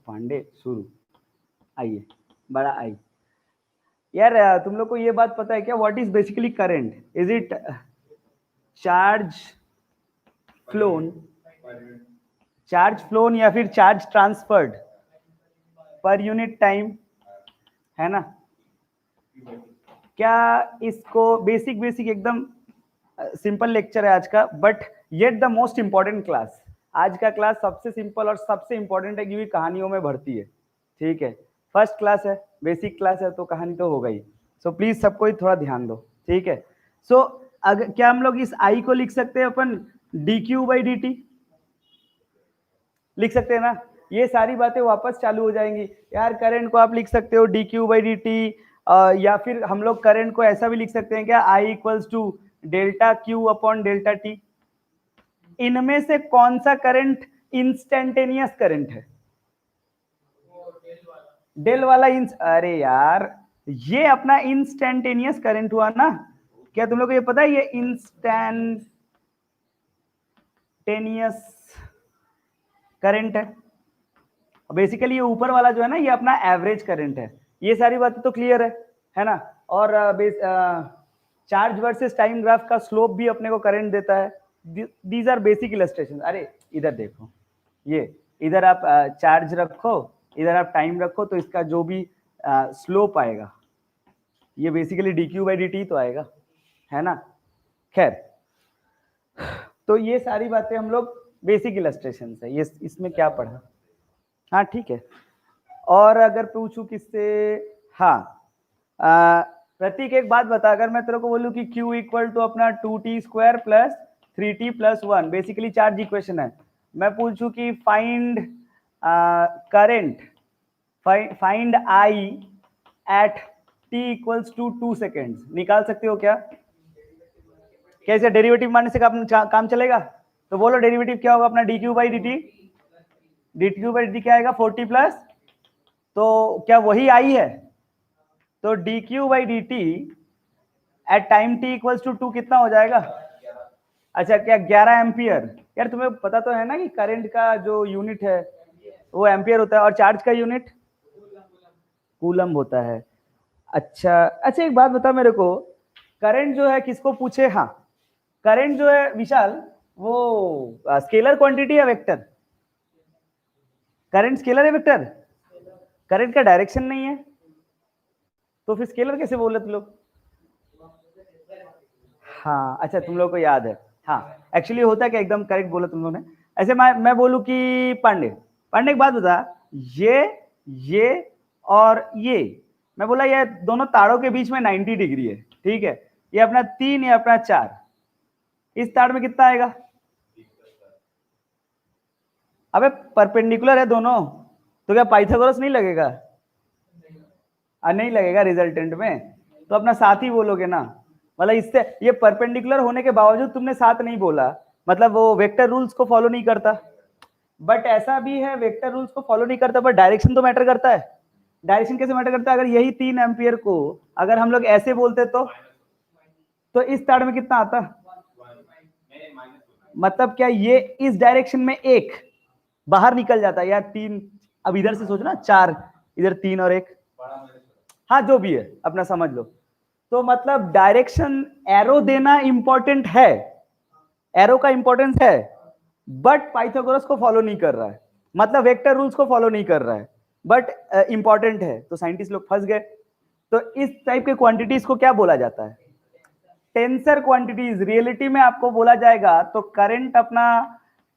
पांडे शुरू, आइए बड़ा आई। यार तुम लोग को ये बात पता है क्या, what is basically current? Is it charge phloem, या फिर charge transferred per unit time, है ना? क्या इसको बेसिक एकदम सिंपल लेक्चर है आज का, but yet the most important class. आज का क्लास सबसे सिंपल और सबसे इंपॉर्टेंट है क्योंकि कहानियों में भर्ती है, ठीक है? फर्स्ट क्लास है, बेसिक क्लास है, तो कहानी तो हो गई। सो प्लीज सबको ही थोड़ा ध्यान दो, ठीक है? सो अगर क्या हम लोग इस आई को लिख सकते हैं अपन D Q by D T, लिख सकते हैं ना? ये सारी बातें वापस चालू हो जाएंगी। यार करंट को आप लिख सकते हो D Q by D T, या फिर हम लोग करंट को ऐसा भी लिख सकते हैं क्या, I equals to delta Q upon delta T. इनमें से कौन सा करंट इंस्टेंटेनियस करंट है? डेल वाला अरे यार ये अपना इंस्टेंटेनियस करंट हुआ ना। क्या तुम लोग को ये पता है ये इंस्टेंटेनियस करंट है? बेसिकली ये ऊपर वाला जो है ना ये अपना एवरेज करंट है। ये सारी बातें तो क्लियर है ना? और चार्ज वर्सेस टाइम ग्राफ का स्लोप भी अपने को करंट देता है। These are basic illustration. अरे इधर देखो, ये इधर आप चार्ज रखो, इधर आप टाइम रखो, तो इसका जो भी स्लोप आएगा ये basically D Q by D T तो आएगा, है ना? खैर, तो ये सारी बातें हम लोग बेसिक इलस्ट्रेशन है। ये इसमें क्या पढ़ा? हाँ ठीक है। और अगर पूछूं किससे, हाँ प्रतीक एक बात बता, अगर मैं तेरे को बोलूं कि Q इक्वल टू अपना 2t² plus 3t plus 1, basically charge equation है। मैं पूछूं कि find current, find I at t equals to 2 seconds, निकाल सकते हो क्या? कैसे डेरिवेटिव मारने से काम चलेगा? तो बोलो डेरिवेटिव क्या होगा अपना, D Q by D T. D Q by D T क्या आएगा, 40 प्लस, तो क्या वही आई है? तो D Q by D T at time T equals to 2 कितना हो जाएगा? अच्छा क्या 11 एम्पियर? यार तुम्हें पता तो है ना कि करंट का जो यूनिट है वो एम्पियर होता है, और चार्ज का यूनिट कूलम होता है। अच्छा अच्छा, एक बात बता मेरे को, करंट जो है किसको पूछे? हाँ करंट जो है विशाल, वो स्केलर क्वांटिटी या वेक्टर? करंट स्केलर है वेक्टर? करंट का डायरेक्शन नहीं है तो फिर स्केलर कैसे बोले तुम लोग? हाँ अच्छा, तुम लोग को याद है। हाँ एक्चुअली होता क्या, एकदम करेक्ट बोला तुम लोगों ने। ऐसे मैं बोलूं कि पांडे पांडे एक बात बता, ये और ये, मैं बोला ये दोनों तारों के बीच में 90 डिग्री है, ठीक है? ये अपना 3, ये अपना 4, इस तार में कितना आएगा? अबे परपेंडिकुलर है दोनों, तो क्या पाइथागोरस नहीं लगेगा? नहीं लगेगा रिजल्टेंट में, तो अपना साथ ही बोलोगे ना। मतलब इससे ये परपेंडिकुलर होने के बावजूद तुमने साथ नहीं बोला, मतलब वो वेक्टर रूल्स को फॉलो नहीं करता। बट ऐसा भी है वेक्टर रूल्स को फॉलो नहीं करता, पर डायरेक्शन तो मैटर करता है। डायरेक्शन कैसे मैटर करता है? अगर यही 3 एम्पियर को अगर हम लोग ऐसे बोलते तो इस तार में कितना आता? मतलब क्या ये इस डायरेक्शन में एक बाहर निकल जाता है, या 3, अब इधर से सोचना 4, इधर 3 और 1, हाँ जो भी है अपना समझ लो। तो मतलब डायरेक्शन एरो देना इंपॉर्टेंट है, एरो का इंपॉर्टेंस है, बट पाइथागोरस को फॉलो नहीं कर रहा है, मतलब वेक्टर रूल्स को फॉलो नहीं कर रहा है, बट इंपॉर्टेंट है। तो साइंटिस्ट लोग फंस गए। तो इस टाइप के क्वांटिटीज को क्या बोला जाता है? Tensor quantities. रियलिटी में आपको बोला जाएगा तो करंट अपना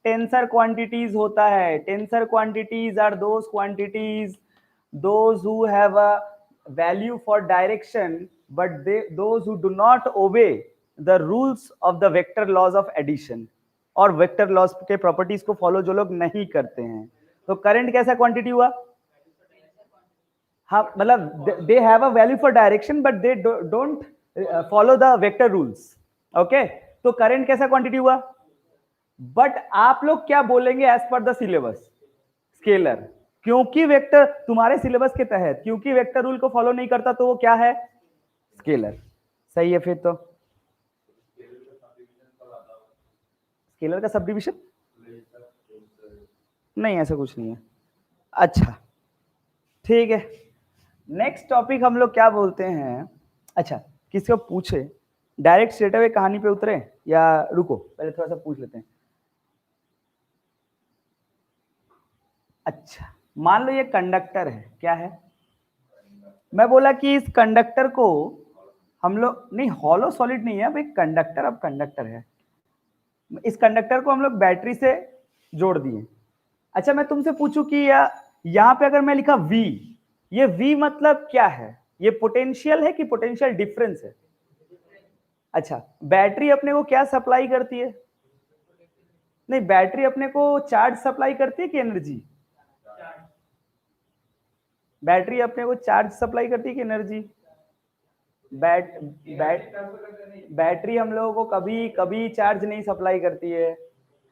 टेंसर क्वांटिटीज होता है। Tensor quantities are those quantities those who have a value for direction but those who do not obey the rules of the vector laws of addition, और vector loss के properties को follow जो लोग नहीं करते हैं। तो करंट कैसा क्वांटिटी हुआ? हाँ मतलब they have a value for direction but they don't follow the vector rules. Okay, तो करंट कैसा क्वांटिटी हुआ? बट आप लोग क्या बोलेंगे as per the syllabus? Scalar, क्योंकि वेक्टर तुम्हारे सिलेबस के तहत, क्योंकि वेक्टर रूल को फॉलो नहीं करता तो वो क्या है? स्केलर। सही है फिर तो। स्केलर का सब डिविजन नहीं, ऐसा कुछ नहीं है। अच्छा ठीक है, नेक्स्ट टॉपिक हम लोग क्या बोलते हैं। अच्छा, किसी को पूछे डायरेक्ट स्ट्रेट अवे कहानी पे उतरे या रुको पहले थोड़ा सा पूछ लेते हैं। अच्छा, मान लो ये कंडक्टर है, क्या है? मैं बोला कि इस कंडक्टर को हम लोग नहीं, हॉलो सॉलिड नहीं है, अब एक कंडक्टर, अब कंडक्टर है, इस कंडक्टर को हम लोग बैटरी से जोड़ दिए। अच्छा, मैं तुमसे पूछूं कि यहाँ पे अगर मैं लिखा V, ये V मतलब क्या है? ये पोटेंशियल है कि पोटेंशियल डिफरेंस है? अच्छा, बैटरी अपने को क्या सप्लाई करती है? नहीं, बैटरी अपने को चार्ज सप्लाई करती है कि एनर्जी? बैटरी अपने को चार्ज सप्लाई करती है कि एनर्जी? बैट बैट बैटरी हम लोगों को कभी कभी चार्ज नहीं सप्लाई करती है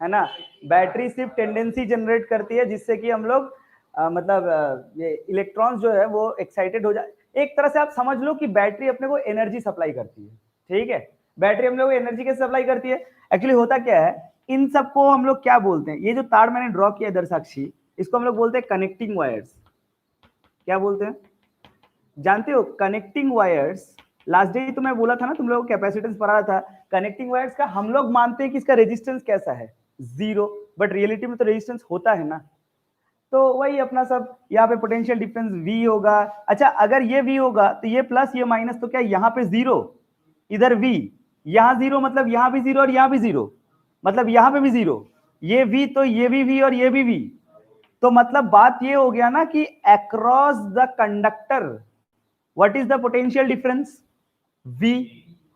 ना। बैटरी सिर्फ टेंडेंसी जनरेट करती है जिससे कि हम लोग मतलब ये इलेक्ट्रॉन्स जो है वो एक्साइटेड हो जाए। एक तरह से आप समझ लो कि बैटरी अपने को एनर्जी सप्लाई करती है, ठीक है। बैटरी हम लोग को एनर्जी कैसे सप्लाई करती है? एक्चुअली होता क्या है, इन सबको हम लोग क्या बोलते हैं, ये जो तार मैंने ड्रॉ किया इधर साक्षी, इसको हम लोग बोलते हैं कनेक्टिंग वायर्स। क्या बोलते हैं जानते हो? Connecting wires. लास्ट डे तो मैं बोला था ना, तुम लोगों को कैपेसिटेंस पढ़ा रहा था। कनेक्टिंग वायर्स का हम लोग मानते हैं कि इसका रेजिस्टेंस कैसा है, 0, बट रियलिटी में तो रेजिस्टेंस होता है ना। तो वही अपना सब यहाँ पे पोटेंशियल डिफरेंस V होगा। अच्छा, अगर ये V होगा तो ये प्लस ये माइनस, तो क्या यहाँ पे 0, इधर V, यहाँ 0 मतलब यहाँ भी 0 और यहाँ भी 0, मतलब यहाँ पे भी 0, ये V तो ये भी V और ये भी V। तो मतलब बात ये हो गया ना कि across the conductor what is the potential difference? V।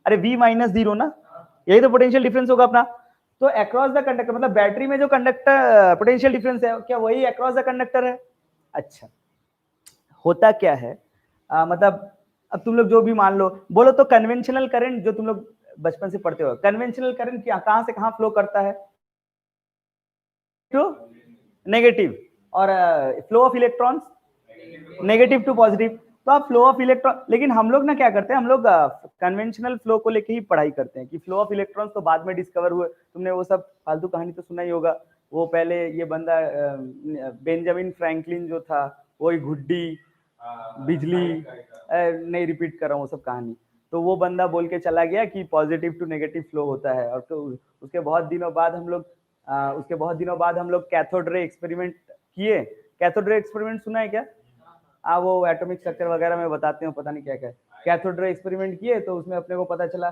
अरे V माइनस 0 ना, यही तो पोटेंशियल डिफरेंस होगा अपना। तो अक्रॉस द कंडक्टर मतलब बैटरी में जो कंडक्टर पोटेंशियल डिफरेंस है, क्या वही अक्रॉस द कंडक्टर है? अच्छा, होता क्या है मतलब अब तुम लोग जो भी मान लो, बोलो तो कन्वेंशनल करंट जो तुम लोग बचपन से पढ़ते हो, कन्वेंशनल करंट कहां से कहां फ्लो करता है? To negative. और flow of electrons negative to positive. तो आप फ्लो ऑफ इलेक्ट्रॉन, लेकिन हम लोग ना क्या करते हैं, हम लोग कन्वेंशनल फ्लो को लेके ही पढ़ाई करते हैं कि फ्लो ऑफ इलेक्ट्रॉन्स तो बाद में डिस्कवर हुए। तुमने वो सब फालतू कहानी तो सुना ही होगा। वो पहले ये बंदा बेंजामिन फ्रैंकलिन जो था, वही गुड्डी बिजली नहीं रिपीट कर रहा हूँ वो सब कहानी। तो वो बंदा बोल के चला गया कि पॉजिटिव टू नेगेटिव फ्लो होता है। और तो उसके बहुत दिनों बाद हम लोग कैथोड रे एक्सपेरिमेंट किए। कैथोड रे एक्सपेरिमेंट सुना है क्या? वो एटॉमिक स्ट्रक्चर वगैरह में बताते हैं, पता नहीं क्या क्या। कैथोड रे एक्सपेरिमेंट किए तो उसमें अपने को पता चला।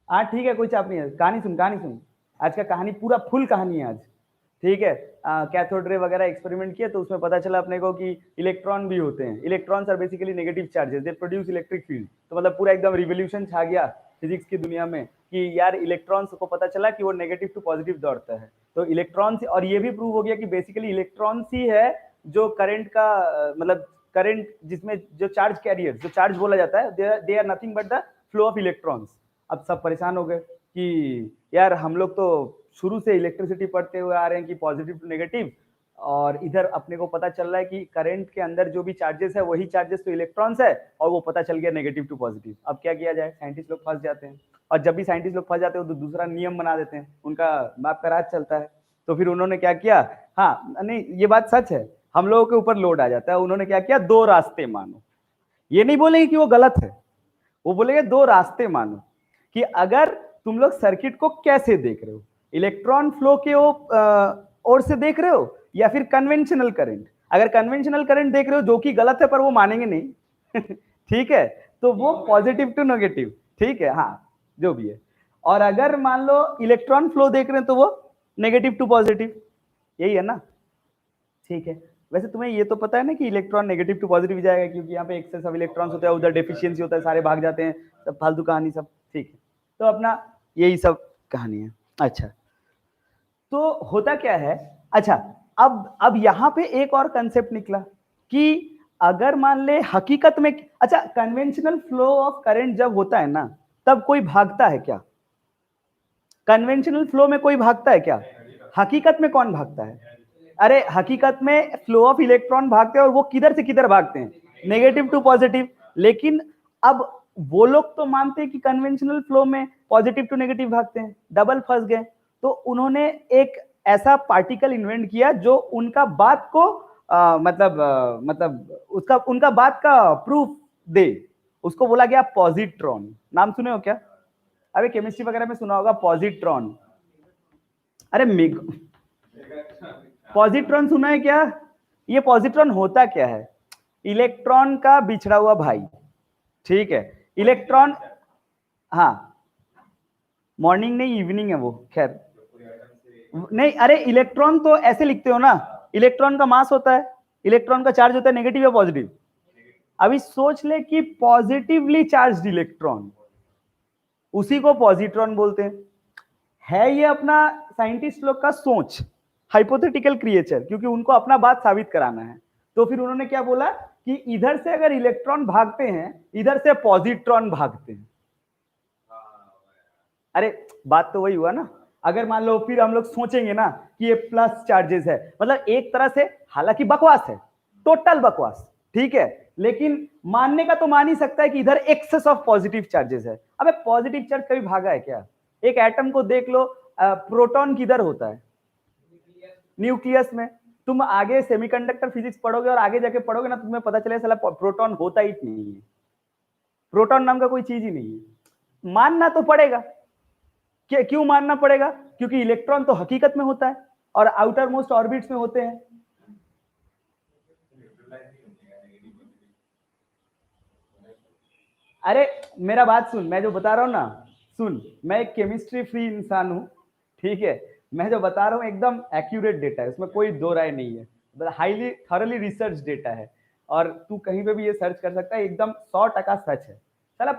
हाँ ठीक है, कोई चाप नहीं है, कहानी सुन। आज का कहानी पूरा फुल कहानी है आज, ठीक है। कैथोड रे वगैरह एक्सपेरिमेंट किए तो उसमें पता चला अपने को कि इलेक्ट्रॉन भी होते हैं। Electrons are basically negative charges, they produce electric field. तो मतलब पूरा एकदम रिवोल्यूशन छा गया फिजिक्स की दुनिया में कि यार इलेक्ट्रॉन्स को पता चला कि वो नेगेटिव टू पॉजिटिव दौड़ता है। तो इलेक्ट्रॉन्स, और ये भी प्रूव हो गया कि बेसिकली इलेक्ट्रॉन्स ही है जो करंट का मतलब करंट जिसमें जो चार्ज कैरियर, जो चार्ज बोला जाता है, they are nothing but the flow of electrons. अब सब परेशान हो गए कि यार हम लोग तो शुरू से इलेक्ट्रिसिटी पढ़ते हुए आ रहे हैं कि पॉजिटिव टू नेगेटिव, और इधर अपने को पता चल रहा है कि करंट के अंदर जो भी चार्जेस है वही चार्जेस तो इलेक्ट्रॉन्स है, और वो पता चल गया नेगेटिव टू पॉजिटिव। अब क्या किया जाए, साइंटिस्ट लोग फंस जाते हैं। और जब भी साइंटिस्ट लोग फंस जाते हैं तो दूसरा नियम बना देते हैं, उनका बाप का राज चलता है। तो फिर उन्होंने क्या किया, हाँ नहीं ये बात सच है, हम लोगों के ऊपर लोड आ जाता है। उन्होंने क्या किया, 2 रास्ते मानो। ये नहीं बोलेंगे कि वो गलत है, वो बोलेंगे 2 रास्ते मानो कि अगर तुम लोग सर्किट को कैसे देख रहे हो, इलेक्ट्रॉन फ्लो के ओर से देख रहे हो या फिर कन्वेंशनल करंट। अगर कन्वेंशनल करंट देख रहे हो जो कि गलत है पर वो मानेंगे नहीं ठीक है, तो वो पॉजिटिव टू नेगेटिव, ठीक है, हाँ जो भी है। और अगर मान लो इलेक्ट्रॉन फ्लो देख रहे हैं तो वो नेगेटिव टू पॉजिटिव, यही है ना, ठीक है। वैसे तुम्हें ये तो पता है ना कि इलेक्ट्रॉन नेगेटिव टू पॉजिटिव जाएगा, क्योंकि यहाँ पे एक्सेस ऑफ इलेक्ट्रॉन्स होता है, उधर डेफिशिएंसी होता है, सारे भाग जाते हैं, सब फालतू कहानी सब, ठीक है। तो अपना यही सब कहानी है। अच्छा, तो होता क्या है, अच्छा अब यहाँ पे एक और कंसेप्ट निकला कि अगर मान ले हकीकत में, अच्छा कन्वेंशनल फ्लो ऑफ करंट जब होता है ना, तब कोई भागता है क्या? कन्वेंशनल फ्लो में कोई भागता है क्या? हकीकत में कौन भागता है? अरे हकीकत में फ्लो ऑफ इलेक्ट्रॉन भागते हैं, और वो किधर से किधर भागते हैं, नेगेटिव टू पॉजिटिव। लेकिन अब वो लोग तो मानते हैं कि कन्वेंशनल फ्लो में पॉजिटिव टू नेगेटिव भागते हैं, डबल फंस गए। तो उन्होंने एक ऐसा पार्टिकल इन्वेंट किया जो उनका बात को मतलब उसका उनका बात का प्रूफ दे, उसको बोला गया पॉजिट्रॉन। नाम सुने हो क्या? अरे केमिस्ट्री वगैरह में सुना होगा पॉजिट्रॉन। अरे पॉजिट्रॉन सुना है क्या? ये पॉजिट्रॉन होता क्या है? इलेक्ट्रॉन का बिछड़ा हुआ भाई, ठीक है। इलेक्ट्रॉन, हाँ मॉर्निंग नहीं इवनिंग है वो, खैर नहीं। अरे इलेक्ट्रॉन तो ऐसे लिखते हो ना, इलेक्ट्रॉन का मास होता है, इलेक्ट्रॉन का चार्ज होता है नेगेटिव या पॉजिटिव। अभी सोच ले कि पॉजिटिवली चार्ज इलेक्ट्रॉन, उसी को पॉजिट्रॉन बोलते हैं। है ये अपना साइंटिस्ट लोग का सोच, हाइपोथेटिकल क्रिएचर, क्योंकि उनको अपना बात साबित कराना है। तो फिर उन्होंने क्या बोला कि इधर से अगर इलेक्ट्रॉन भागते हैं, इधर से पॉजिट्रॉन भागते हैं। अरे बात तो वही हुआ ना। अगर मान लो फिर हम लोग सोचेंगे ना कि ये प्लस चार्जेस है, मतलब एक तरह से, हालांकि बकवास है, टोटल बकवास, ठीक है, लेकिन मानने का तो मान ही सकता है कि इधर एक्सेस ऑफ पॉजिटिव चार्जेस है। अबे पॉजिटिव चार्ज कभी भागा है क्या? एक एटम को देख लो, प्रोटॉन किधर होता है? न्यूक्लियस में। तुम आगे सेमीकंडक्टर फिजिक्स पढ़ोगे और आगे जाके पढ़ोगे ना, तुम्हें पता चलेगा साला प्रोटॉन होता ही नहीं है, प्रोटॉन नाम का कोई चीज ही नहीं है। मानना तो पड़ेगा। क्यों मानना पड़ेगा? क्योंकि इलेक्ट्रॉन तो हकीकत में होता है और आउटर मोस्ट ऑर्बिट्स में होते हैं। अरे मेरा बात सुन, मैं जो बता रहा हूं ना, सुन, मैं एक केमिस्ट्री फ्री इंसान हूं, ठीक है। मैं जो बता रहा हूं एकदम एक्यूरेट डेटा है, उसमें कोई दो राय नहीं है, हाईली थॉरली रिसर्च डेटा है, और तू कहीं पे भी ये सर्च कर सकता है, एकदम 100% सच है। साला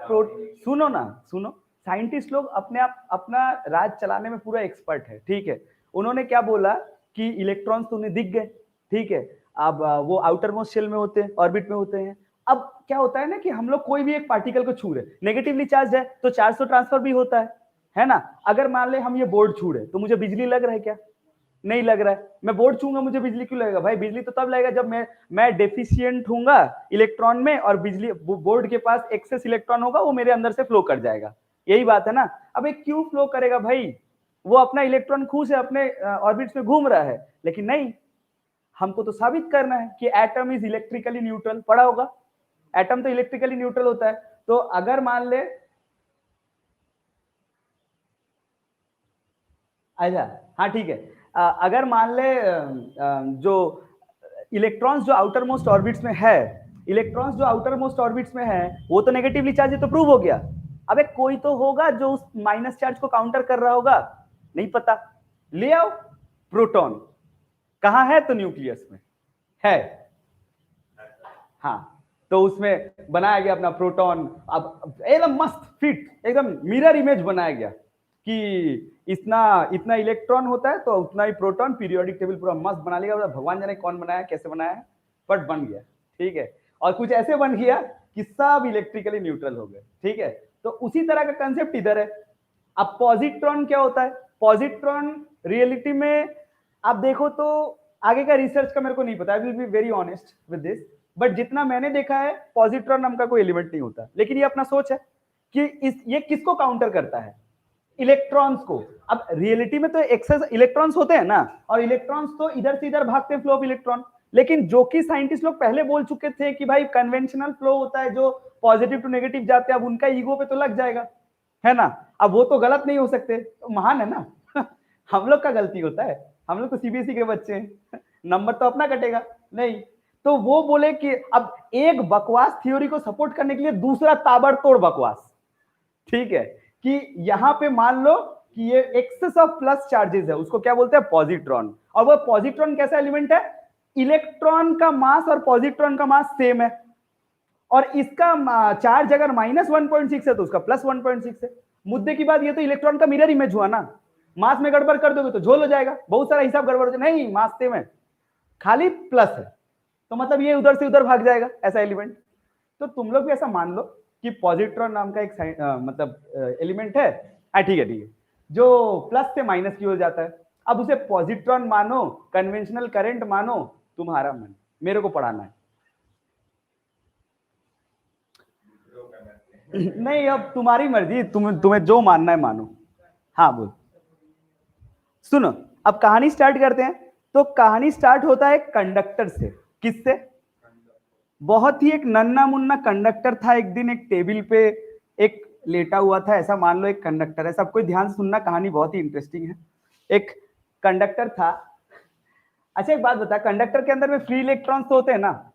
सुनो ना, सुनो, साइंटिस्ट लोग अपने आप अपना राज चलाने में पूरा एक्सपर्ट है, ठीक है। उन्होंने क्या बोला कि इलेक्ट्रॉन्स तो उन्हें दिख गए, ठीक है। अब वो आउटर मोस्ट शेल में होते हैं, ऑर्बिट में होते हैं। अब क्या होता है ना कि हम लोग कोई भी एक पार्टिकल को छू रहे, नेगेटिवली चार्ज है तो चार्ज तो ट्रांसफर भी होता है ना। अगर मान ले हम ये बोर्ड छू रहे तो मुझे बिजली लग रहा है क्या? नहीं लग रहा है। मैं बोर्ड छूंगा मुझे बिजली क्यों लगेगा? भाई बिजली तो तब लगेगा जब मैं डेफिशिएंट हूंगा इलेक्ट्रॉन में, और बिजली बोर्ड के पास एक्सेस इलेक्ट्रॉन होगा, वो मेरे अंदर से फ्लो कर जाएगा। यही बात है ना। अब क्यों फ्लो करेगा भाई? वो अपना इलेक्ट्रॉन खुश है, अपने ऑर्बिट्स में घूम रहा है, लेकिन नहीं, हमको तो साबित करना है कि एटम इज इलेक्ट्रिकली न्यूट्रल। पढ़ा होगा, एटम तो इलेक्ट्रिकली न्यूट्रल होता है। तो अगर मान ले, अच्छा हाँ ठीक है, अगर मान ले जो इलेक्ट्रॉन्स जो आउटर मोस्ट ऑर्बिट्स में है, इलेक्ट्रॉन्स जो आउटर मोस्ट ऑर्बिट्स में है, वो तो नेगेटिवली चार्ज है, तो प्रूव हो गया। अबे कोई तो होगा जो उस माइनस चार्ज को काउंटर कर रहा होगा, नहीं पता, ले आओ प्रोटॉन। कहां है? तो न्यूक्लियस में है। हाँ, तो उसमें बनाया गया अपना प्रोटॉन। अब एकदम मस्त फिट, एकदम मिरर इमेज बनाया गया कि इतना इतना इलेक्ट्रॉन होता है तो उतना ही प्रोटॉन, पीरियोडिक टेबल पूरा मस्त बना लिया। भगवान जाने कौन बनाया, कैसे बनाया है, बट बन गया, ठीक है। और कुछ ऐसे बन गया कि सब इलेक्ट्रिकली न्यूट्रल हो गए, ठीक है। तो उसी तरह का कंसेप्ट इधर है। अब पॉजिट्रॉन क्या होता है? पॉजिट्रॉन रियलिटी में आप देखो तो, आगे का रिसर्च का मेरे को नहीं पता, I will be very honest with this, but जितना मैंने देखा है पॉजिट्रॉन नाम का कोई एलिमेंट नहीं होता। लेकिन ये अपना सोच है कि ये किसको काउंटर करता है? इलेक्ट्रॉन्स को। अब रियलिटी में तो एक्सेस इलेक्ट्रॉन्स होते हैं ना, और इलेक्ट्रॉन्स तो इधर से इधर भागते हैं, फ्लो ऑफ इलेक्ट्रॉन। लेकिन जो कि साइंटिस्ट लोग पहले बोल चुके थे कि भाई कन्वेंशनल फ्लो होता है, जो पॉजिटिव टू नेगेटिव जाते हैं, अब उनका ईगो पे तो लग जाएगा, है ना। अब वो तो गलत नहीं हो सकते, तो महान है ना। हम लोग का गलती होता है, हम लोग तो सीबीएसई के बच्चे हैं, नंबर तो अपना कटेगा नहीं। तो वो बोले कि अब एक बकवास थ्योरी को सपोर्ट करने के लिए दूसरा ताबड़तोड़ बकवास, ठीक है, कि यहां पे मान लो कि ये एक्सेस ऑफ प्लस चार्जेस है, उसको क्या बोलते हैं? पॉजिट्रॉन। और वो पॉजिट्रॉन कैसा एलिमेंट है? इलेक्ट्रॉन का मास और पॉजिट्रॉन का मास सेम है, और इसका चार्ज अगर -1.6 है तो उसका +1.6 है। मुद्दे की बात ये तो इलेक्ट्रॉन का मिरर इमेज हुआ ना, मास में गड़बड़ कर दोगे तो झोल हो जाएगा, बहुत सारा हिसाब गड़बड़ हो जाएगा। नहीं, मास सेम है, खाली प्लस है, तो मतलब ये उधर से उधर भाग जाएगा, ऐसा एलिमेंट। तो तुम लोग भी ऐसा मान लो कि पॉजिट्रॉन नाम का एक मतलब एलिमेंट है, ठीक है ठीक है, जो प्लस से माइनस की ओर जाता है। अब उसे पॉजिट्रॉन मानो, कन्वेंशनल करंट मानो, तुम्हारा मन, मेरे को पढ़ाना है। नहीं, अब तुम्हारी मर्जी, तुम्हें जो मानना है मानो। हाँ बोल। सुनो, अब कहानी स्टार्ट करते हैं। तो कहानी स्टार्ट होता है कंडक्टर से। किससे? बहुत ही एक नन्ना मुन्ना कंडक्टर था। एक दिन एक टेबल पे एक लेटा हुआ था, ऐसा मान लो एक कंडक्टर है। सब कोई ध्यान से सुनना, कहानी बहुत ही इंटरेस्टिंग है। एक कंडक्टर था। अच्छा एक बात बता, कंडक्टर के अंदर में फ्री इलेक्ट्रॉन्स तो होते हैं ना?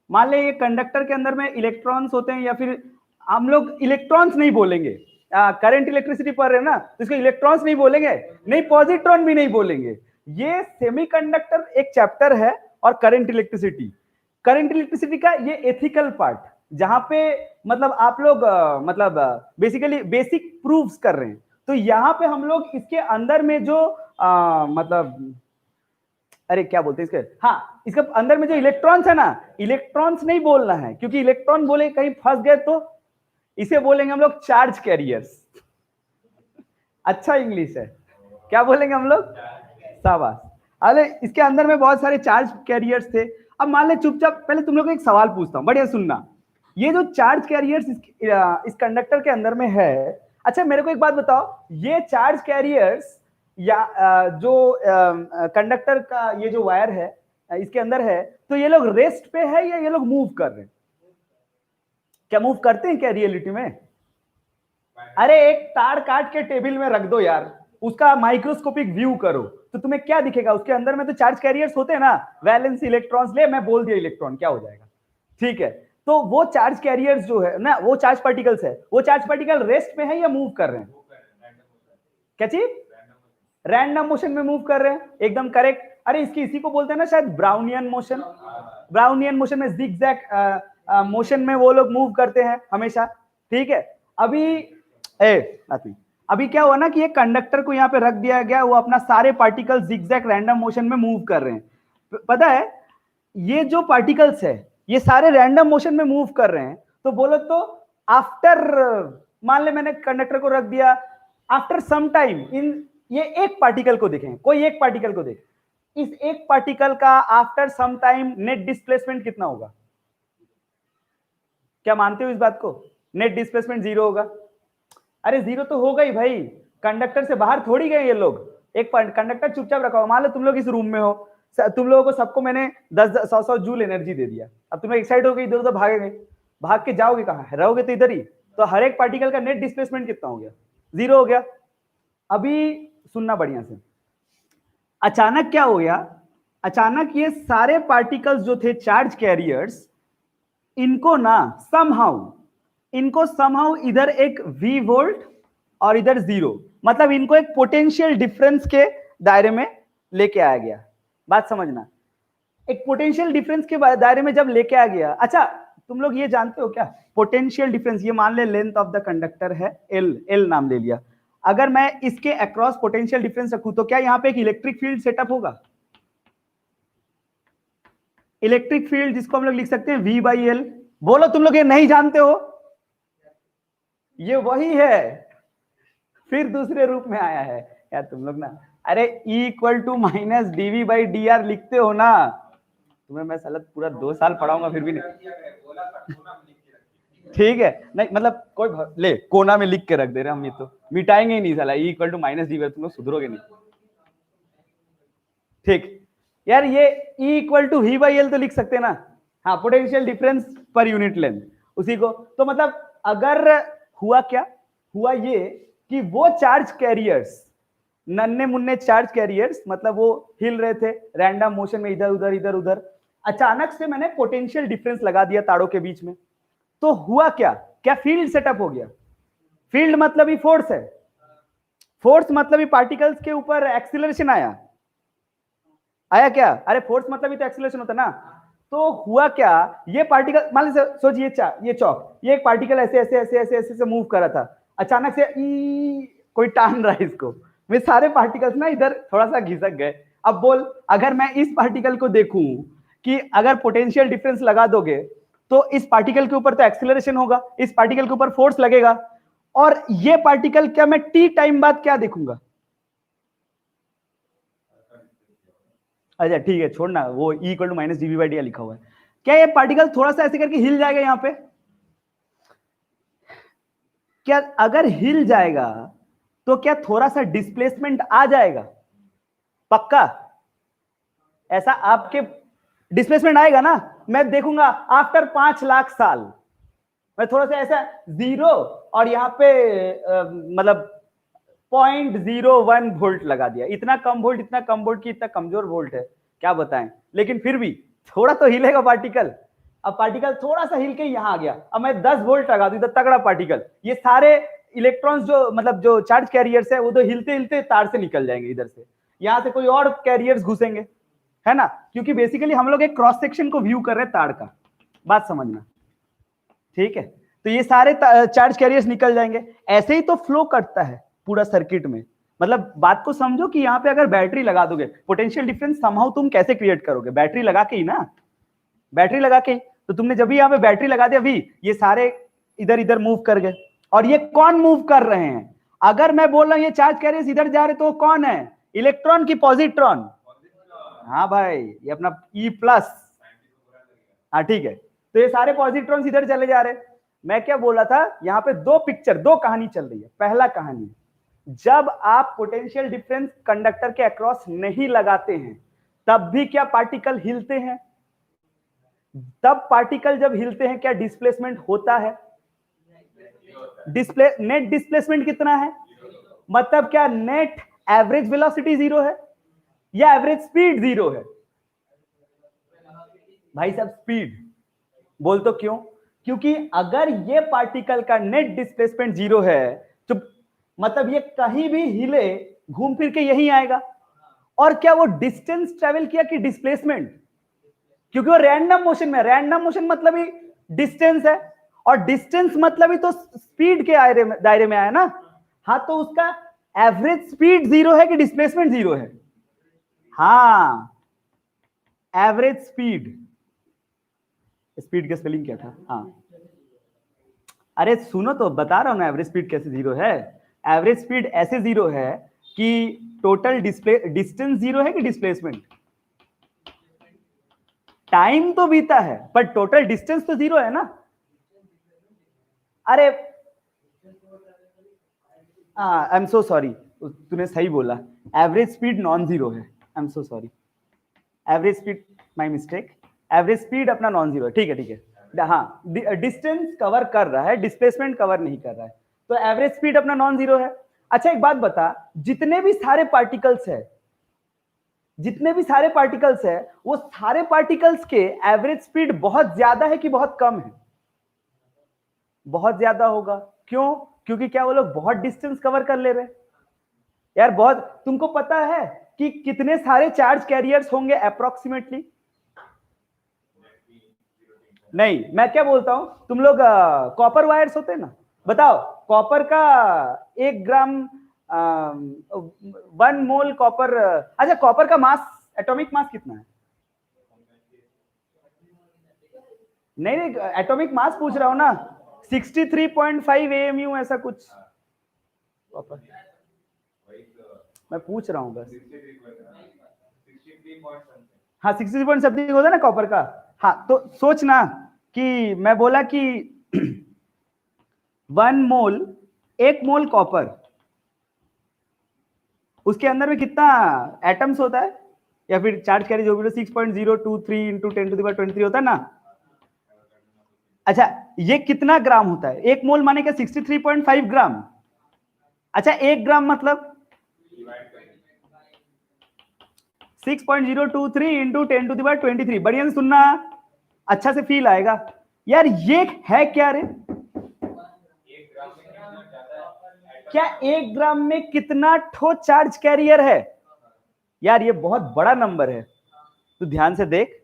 मान ले ये कंडक्टर के अंदर में इलेक्ट्रॉन्स होते हैं, या फिर हम लोग इलेक्ट्रॉन्स नहीं बोलेंगे, करंट इलेक्ट्रिसिटी पढ़ रहे हैं ना, तो इसको इलेक्ट्रॉन्स नहीं बोलेंगे, नहीं पॉजिट्रॉन भी नहीं बोलेंगे। ये सेमीकंडक्टर एक चैप्टर है, और करंट इलेक्ट्रिसिटी का ये एथिकल पार्ट, जहां पे मतलब आप लोग मतलब बेसिकली बेसिक प्रूफ्स कर रहे हैं। तो यहाँ पे हम लोग इसके अंदर में जो मतलब अरे क्या बोलते हैं इसके, हाँ, इसके अंदर में जो इलेक्ट्रॉन्स है ना, इलेक्ट्रॉन्स नहीं बोलना है, क्योंकि इलेक्ट्रॉन बोले कहीं फंस गए तो इसे बोलेंगे हम लोग चार्ज कैरियर्स। अच्छा इंग्लिश है, क्या बोलेंगे हम लोग? शाबाश। अरे इसके अंदर में बहुत सारे चार्ज कैरियर्स थे। अब मान ले चुपचाप, पहले तुम लोग को एक सवाल पूछता हूं, बढ़िया सुनना। ये जो चार्ज कैरियर्स इस कंडक्टर के अंदर में है, अच्छा मेरे को एक बात बताओ, ये चार्ज कैरियर्स या जो कंडक्टर का ये जो वायर है इसके अंदर है, तो ये लोग रेस्ट पे है या ये लोग मूव कर रहे हैं? क्या मूव करते हैं क्या रियलिटी में? अरे एक तार काट के टेबल में रख दो यार, उसका माइक्रोस्कोपिक व्यू करो, तो तुम्हें क्या दिखेगा? उसके अंदर में तो चार्ज कैरियर्स होते हैं ना, वैलेंस इलेक्ट्रॉन्स। ले मैं बोल दिया इलेक्ट्रॉन, क्या हो जाएगा? ठीक है, तो वो चार्ज कैरियर्स जो है ना, वो चार्ज पार्टिकल्स है, वो चार्ज पार्टिकल रेस्ट में है या मूव कर रहे हैं? क्या चीज? रैंडम मोशन में मूव कर रहे हैं, एकदम करेक्ट। अरे इसकी इसी को बोलते हैं ना शायद ब्राउनियन मोशन। ब्राउनियन मोशन में जिगजैग मोशन में वो लोग मूव करते हैं हमेशा। ठीक है, अभी क्या हुआ ना कि ये कंडक्टर को यहाँ पे रख दिया गया, वो अपना सारे पार्टिकल जिगजैग रैंडम मोशन में मूव कर रहे हैं। पता है ये जो पार्टिकल्स है ये सारे रैंडम मोशन में मूव कर रहे हैं। तो बोलो तो आफ्टर, मान ले मैंने कंडक्टर को रख दिया, आफ्टर सम टाइम इन ये एक पार्टिकल को देखें, कोई एक पार्टिकल को देख, इस एक पार्टिकल का after some time net displacement कितना होगा? क्या मानते हो इस बात को? नेट डिस्प्लेसमेंट 0 होगा। अरे 0 तो होगा ही भाई, कंडक्टर से बाहर थोड़ी गए ये लोग। एक कंडक्टर चुपचाप रखा हो, मान लो तुम लोग इस रूम में हो, तुम लोगों को सबको मैंने 10-100 जूल एनर्जी दे दिया। अब तुम्हें एक्साइट हो गई, इधर उधर भागेंगे, भाग के जाओगे कहाँ? रहोगे तो इधर ही। तो हर एक पार्टिकल का नेट डिस्प्लेसमेंट कितना हो गया? 0 हो गया। अभी सुनना बढ़िया से, अचानक क्या हो गया? अचानक ये सारे पार्टिकल्स जो थे चार्ज कैरियर्स, इनको समहाउ इधर एक V वोल्ट और इधर 0, मतलब इनको एक पोटेंशियल डिफरेंस के दायरे में लेके आया गया। बात समझना, एक पोटेंशियल डिफरेंस के दायरे में जब लेके आ गया। अच्छा तुम लोग ये जानते हो क्या पोटेंशियल डिफरेंस? ये मान ले लेंथ ऑफ द कंडक्टर है L नाम ले लिया। अगर मैं इसके अक्रॉस पोटेंशियल डिफरेंस रखूं तो क्या यहाँ पे एक इलेक्ट्रिक फील्ड सेटअप होगा? इलेक्ट्रिक फील्ड जिसको हम लोग लिख सकते हैं V/L। बोलो तुम लोग ये नहीं जानते हो? ये वही है, फिर दूसरे रूप में आया है यार तुम लोग ना। अरे E = -dV/dr लिखते हो ना? तुम्हें मैं साला पूरा 2 साल पढ़ाऊंगा फिर भी नहीं। ठीक है, नहीं मतलब कोई ले कोना में लिख के रख दे रहे हम, ये तो मिटाएंगे ही नहीं साला। E = -dV, तुम लोग सुधरोगे नहीं। ठीक यार, ये E = V/L तो लिख सकते हैं ना? हाँ, potential difference per unit length, उसी को। तो मतलब अगर हुआ क्या, हुआ ये कि वो चार्ज कैरियर्स, नन्हे मुन्ने चार्ज कैरियर्स, मतलब वो हिल रहे थे रैंडम मोशन में, इधर उधर। अचानक से मैंने पोटेंशियल डिफरेंस लगा दिया तारों के बीच में, तो हुआ क्या? क्या फील्ड सेटअप हो गया? फील्ड मतलब ही फोर्स है, फोर्स मतलब ही पार्टिकल्स के ऊपर एक्सीलरेशन आया क्या? अरे फोर्स मतलब ही तो एक्सीलरेशन होता ना। तो हुआ क्या, ये पार्टिकल मान लीजिए, सोचिए ये चौक, ये एक पार्टिकल ऐसे मूव कर रहा था। अचानक से कोई टान रहा है इसको, वे सारे पार्टिकल्स ना इधर थोड़ा सा घिसक गए। अब बोल, अगर मैं इस पार्टिकल को देखूं कि अगर पोटेंशियल डिफरेंस लगा दोगे तो इस पार्टिकल के ऊपर तो एक्सीलरेशन होगा, इस पार्टिकल के ऊपर फोर्स लगेगा, और ये पार्टिकल क्या मैं t टाइम बाद क्या देखूंगा? अच्छा ठीक है छोड़ना, वो E = -dV/dr लिखा हुआ है। क्या ये पार्टिकल थोड़ा सा ऐसे करके हिल जाएगा यहां पे? क्या अगर हिल जाएगा तो क्या थोड़ा सा डिस्प्लेसमेंट आ जाएगा? पक्का ऐसा आपके डिस्प्लेसमेंट आएगा ना, मैं देखूंगा आफ्टर 5 लाख साल मैं थोड़ा सा ऐसा 0 और यहाँ पे मतलब 0.01 वोल्ट लगा दिया, इतना कम वोल्ट की इतना कमजोर वोल्ट है, क्या बताएं। लेकिन फिर भी थोड़ा तो हिलेगा पार्टिकल। अब पार्टिकल थोड़ा सा हिल के यहाँ आ गया, अब मैं 10 वोल्ट लगा दूं, तगड़ा पार्टिकल, ये सारे इलेक्ट्रॉन्स जो मतलब जो चार्ज कैरियर्स है वो तो हिलते हिलते तार से निकल जाएंगे, इधर से यहाँ से कोई और कैरियर्स घुसेंगे, है ना, क्योंकि बेसिकली हम लोग एक क्रॉस सेक्शन को व्यू कर रहे हैं तार का, बात समझना, ठीक है। तो ये सारे चार्ज कैरियर्स निकल जाएंगे, ऐसे ही तो फ्लो करता है पूरा सर्किट में। मतलब बात को समझो कि यहाँ पे अगर बैटरी लगा दोगे, पोटेंशियल डिफरेंस समहाउ तुम कैसे क्रिएट करोगे, बैटरी लगा के ही ना, बैटरी लगा के। तो तुमने जब भी यहाँ पे बैटरी लगा दिया, अभी ये सारे इधर इधर मूव कर गए, और ये कौन मूव कर रहे हैं, अगर मैं बोल रहा हूं ये चार्ज कैरियर्स इधर जा रहे तो कौन है, इलेक्ट्रॉन की पॉजिट्रॉन, हाँ भाई ये अपना E+, हाँ ठीक है। तो ये सारे पॉजिट्रॉन्स इधर चले जा रहे हैं। मैं क्या बोला था, यहाँ पे दो कहानी चल रही है। पहला कहानी, जब आप पोटेंशियल डिफरेंस कंडक्टर के अक्रॉस नहीं लगाते हैं तब भी क्या पार्टिकल हिलते हैं, तब पार्टिकल जब हिलते हैं क्या डिस्प्लेसमेंट होता है, नेट डिस्प्लेसमेंट कितना है, मतलब क्या नेट एवरेज वेलोसिटी 0 है या एवरेज स्पीड 0 है, भाई साहब स्पीड बोल तो क्यों, क्योंकि अगर ये पार्टिकल का नेट डिस्प्लेसमेंट 0 है तो मतलब ये कहीं भी हिले घूम फिर के यही आएगा। और क्या वो डिस्टेंस ट्रेवल किया कि डिस्प्लेसमेंट, क्योंकि वो रैंडम मोशन में, रैंडम मोशन मतलब ही डिस्टेंस है, और डिस्टेंस मतलब ही तो स्पीड के दायरे में आया ना। हाँ तो उसका एवरेज स्पीड 0 है कि डिस्प्लेसमेंट 0 है, हाँ एवरेज स्पीड, स्पीड का स्पेलिंग क्या था, हाँ अरे सुनो तो बता रहा हूं ना, एवरेज स्पीड कैसे 0 है, एवरेज स्पीड ऐसे 0 है कि टोटल डिस्टेंस 0 है कि डिस्प्लेसमेंट, टाइम तो बीता है पर टोटल डिस्टेंस तो 0 है ना। अरे आई एम सो सॉरी, तूने सही बोला, एवरेज स्पीड नॉन 0 है, I am so sorry, average speed my mistake, average speed अपना नॉन 0 है, ठीक है ठीक है, हाँ डिस्टेंस कवर कर रहा है, डिस्प्लेसमेंट कवर नहीं कर रहा है, तो एवरेज स्पीड अपना नॉन 0 है। अच्छा एक बात बता, जितने भी सारे पार्टिकल्स है, जितने भी सारे पार्टिकल्स है, वो सारे पार्टिकल्स के एवरेज स्पीड बहुत ज्यादा है कि बहुत कम है, बहुत ज्यादा होगा, क्यों, क्योंकि क्या वो लोग बहुत डिस्टेंस कवर कर ले रहे यार, बहुत, तुमको पता है कि कितने सारे चार्ज कैरियर्स होंगे अप्रोक्सीमेटली, नहीं मैं क्या बोलता हूं, तुम लोग कॉपर वायर्स होते हैं ना, बताओ कॉपर का 1 ग्राम 1 मोल कॉपर, अच्छा कॉपर का मास, एटॉमिक मास कितना है, नहीं नहीं एटॉमिक मास पूछ रहा हूं ना, 63.5 AMU ऐसा कुछ कॉपर, मैं पूछ रहा हूं बस, हाँ 63 पॉइंट समथिंग होता है ना कॉपर का, हाँ तो सोचना कि मैं बोला कि 1 मोल, 1 मोल कॉपर, उसके अंदर में कितना एटम्स होता है, या फिर चार्ज कैरी जो भी 6.023 इंटू 10⁻23 होता है ना। अच्छा ये कितना ग्राम होता है, 1 मोल माने क्या 63.5 ग्राम, अच्छा 1 ग्राम मतलब 6.023 इंटू 10⁻23, बढ़िया से सुनना, अच्छा से फील आएगा यार, ये है क्या रे, क्या 1 ग्राम में कितना ठो चार्ज कैरियर है, यार ये बहुत बड़ा नंबर है, तो ध्यान से देख,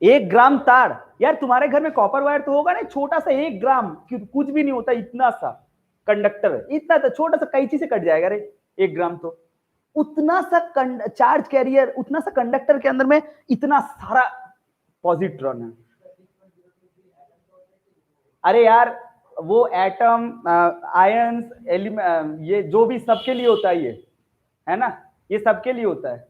1 ग्राम तार, यार तुम्हारे घर में कॉपर वायर तो होगा ना, छोटा सा 1 ग्राम, कुछ भी नहीं होता, इतना सा कंडक्टर, इतना सा छोटा सा कैंची से कट जाएगा रे 1 ग्राम, तो उतना सा चार्ज कैरियर, उतना सा कंडक्टर के अंदर में इतना सारा पॉजिट्रॉन है। अरे यार वो एटम, आयंस, ये जो भी सबके लिए होता है, ये है ना, ये सबके लिए होता है,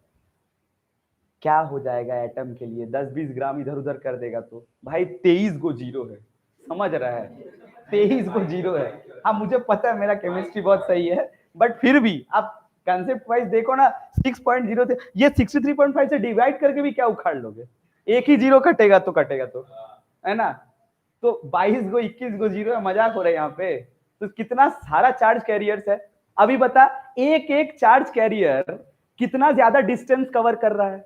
क्या हो जाएगा एटम के लिए 10-20 ग्राम इधर उधर कर देगा तो भाई 23 को 0 है, समझ रहा है, 23 को 0 है। हाँ मुझे पता है मेरा केमिस्ट्री बहुत सही है, बट फिर भी आप कंसेप्ट वाइज देखो ना 6.0 थे, ये 63.5 से डिवाइड करके भी क्या उखाड़ लोगे, एक ही जीरो कटेगा तो है ना। तो 22 को 21 को जीरो है, मजाक हो रहा है यहाँ पे। तो कितना सारा चार्ज कैरियर्स है। अभी बता एक एक चार्ज कैरियर कितना ज्यादा डिस्टेंस कवर कर रहा है।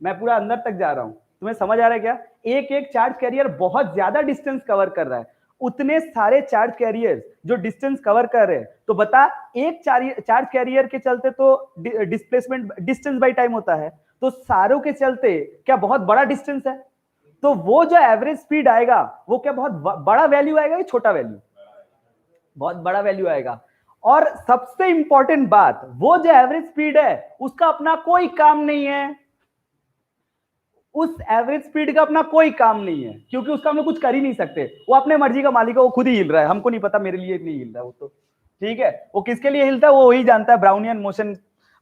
मैं पूरा अंदर तक जा रहा हूं, तुम्हें समझ आ रहा है क्या? एक एक चार्ज कैरियर बहुत ज्यादा डिस्टेंस कवर कर रहा है। उतने सारे चार्ज कैरियर जो डिस्टेंस कवर कर रहे हैं, तो बता एक चार्ज कैरियर के चलते तो डिस्प्लेसमेंट डिस्टेंस बाय टाइम होता है, तो सारों के चलते क्या बहुत बड़ा डिस्टेंस है? तो वो जो एवरेज स्पीड आएगा वो क्या बहुत बड़ा वैल्यू आएगा या छोटा वैल्यू? बहुत बड़ा वैल्यू आएगा। और सबसे इंपॉर्टेंट बात, वो जो एवरेज स्पीड है उसका अपना कोई काम नहीं है, उस एवरेज स्पीड का अपना कोई काम नहीं है, क्योंकि उसका हम लोग कुछ कर ही नहीं सकते। वो अपने मर्जी का मालिक है, वो खुद ही हिल रहा है, हमको नहीं पता, मेरे लिए नहीं हिल रहा है वो तो ठीक है, वो किसके लिए हिलता है वो वही जानता है। ब्राउनियन मोशन,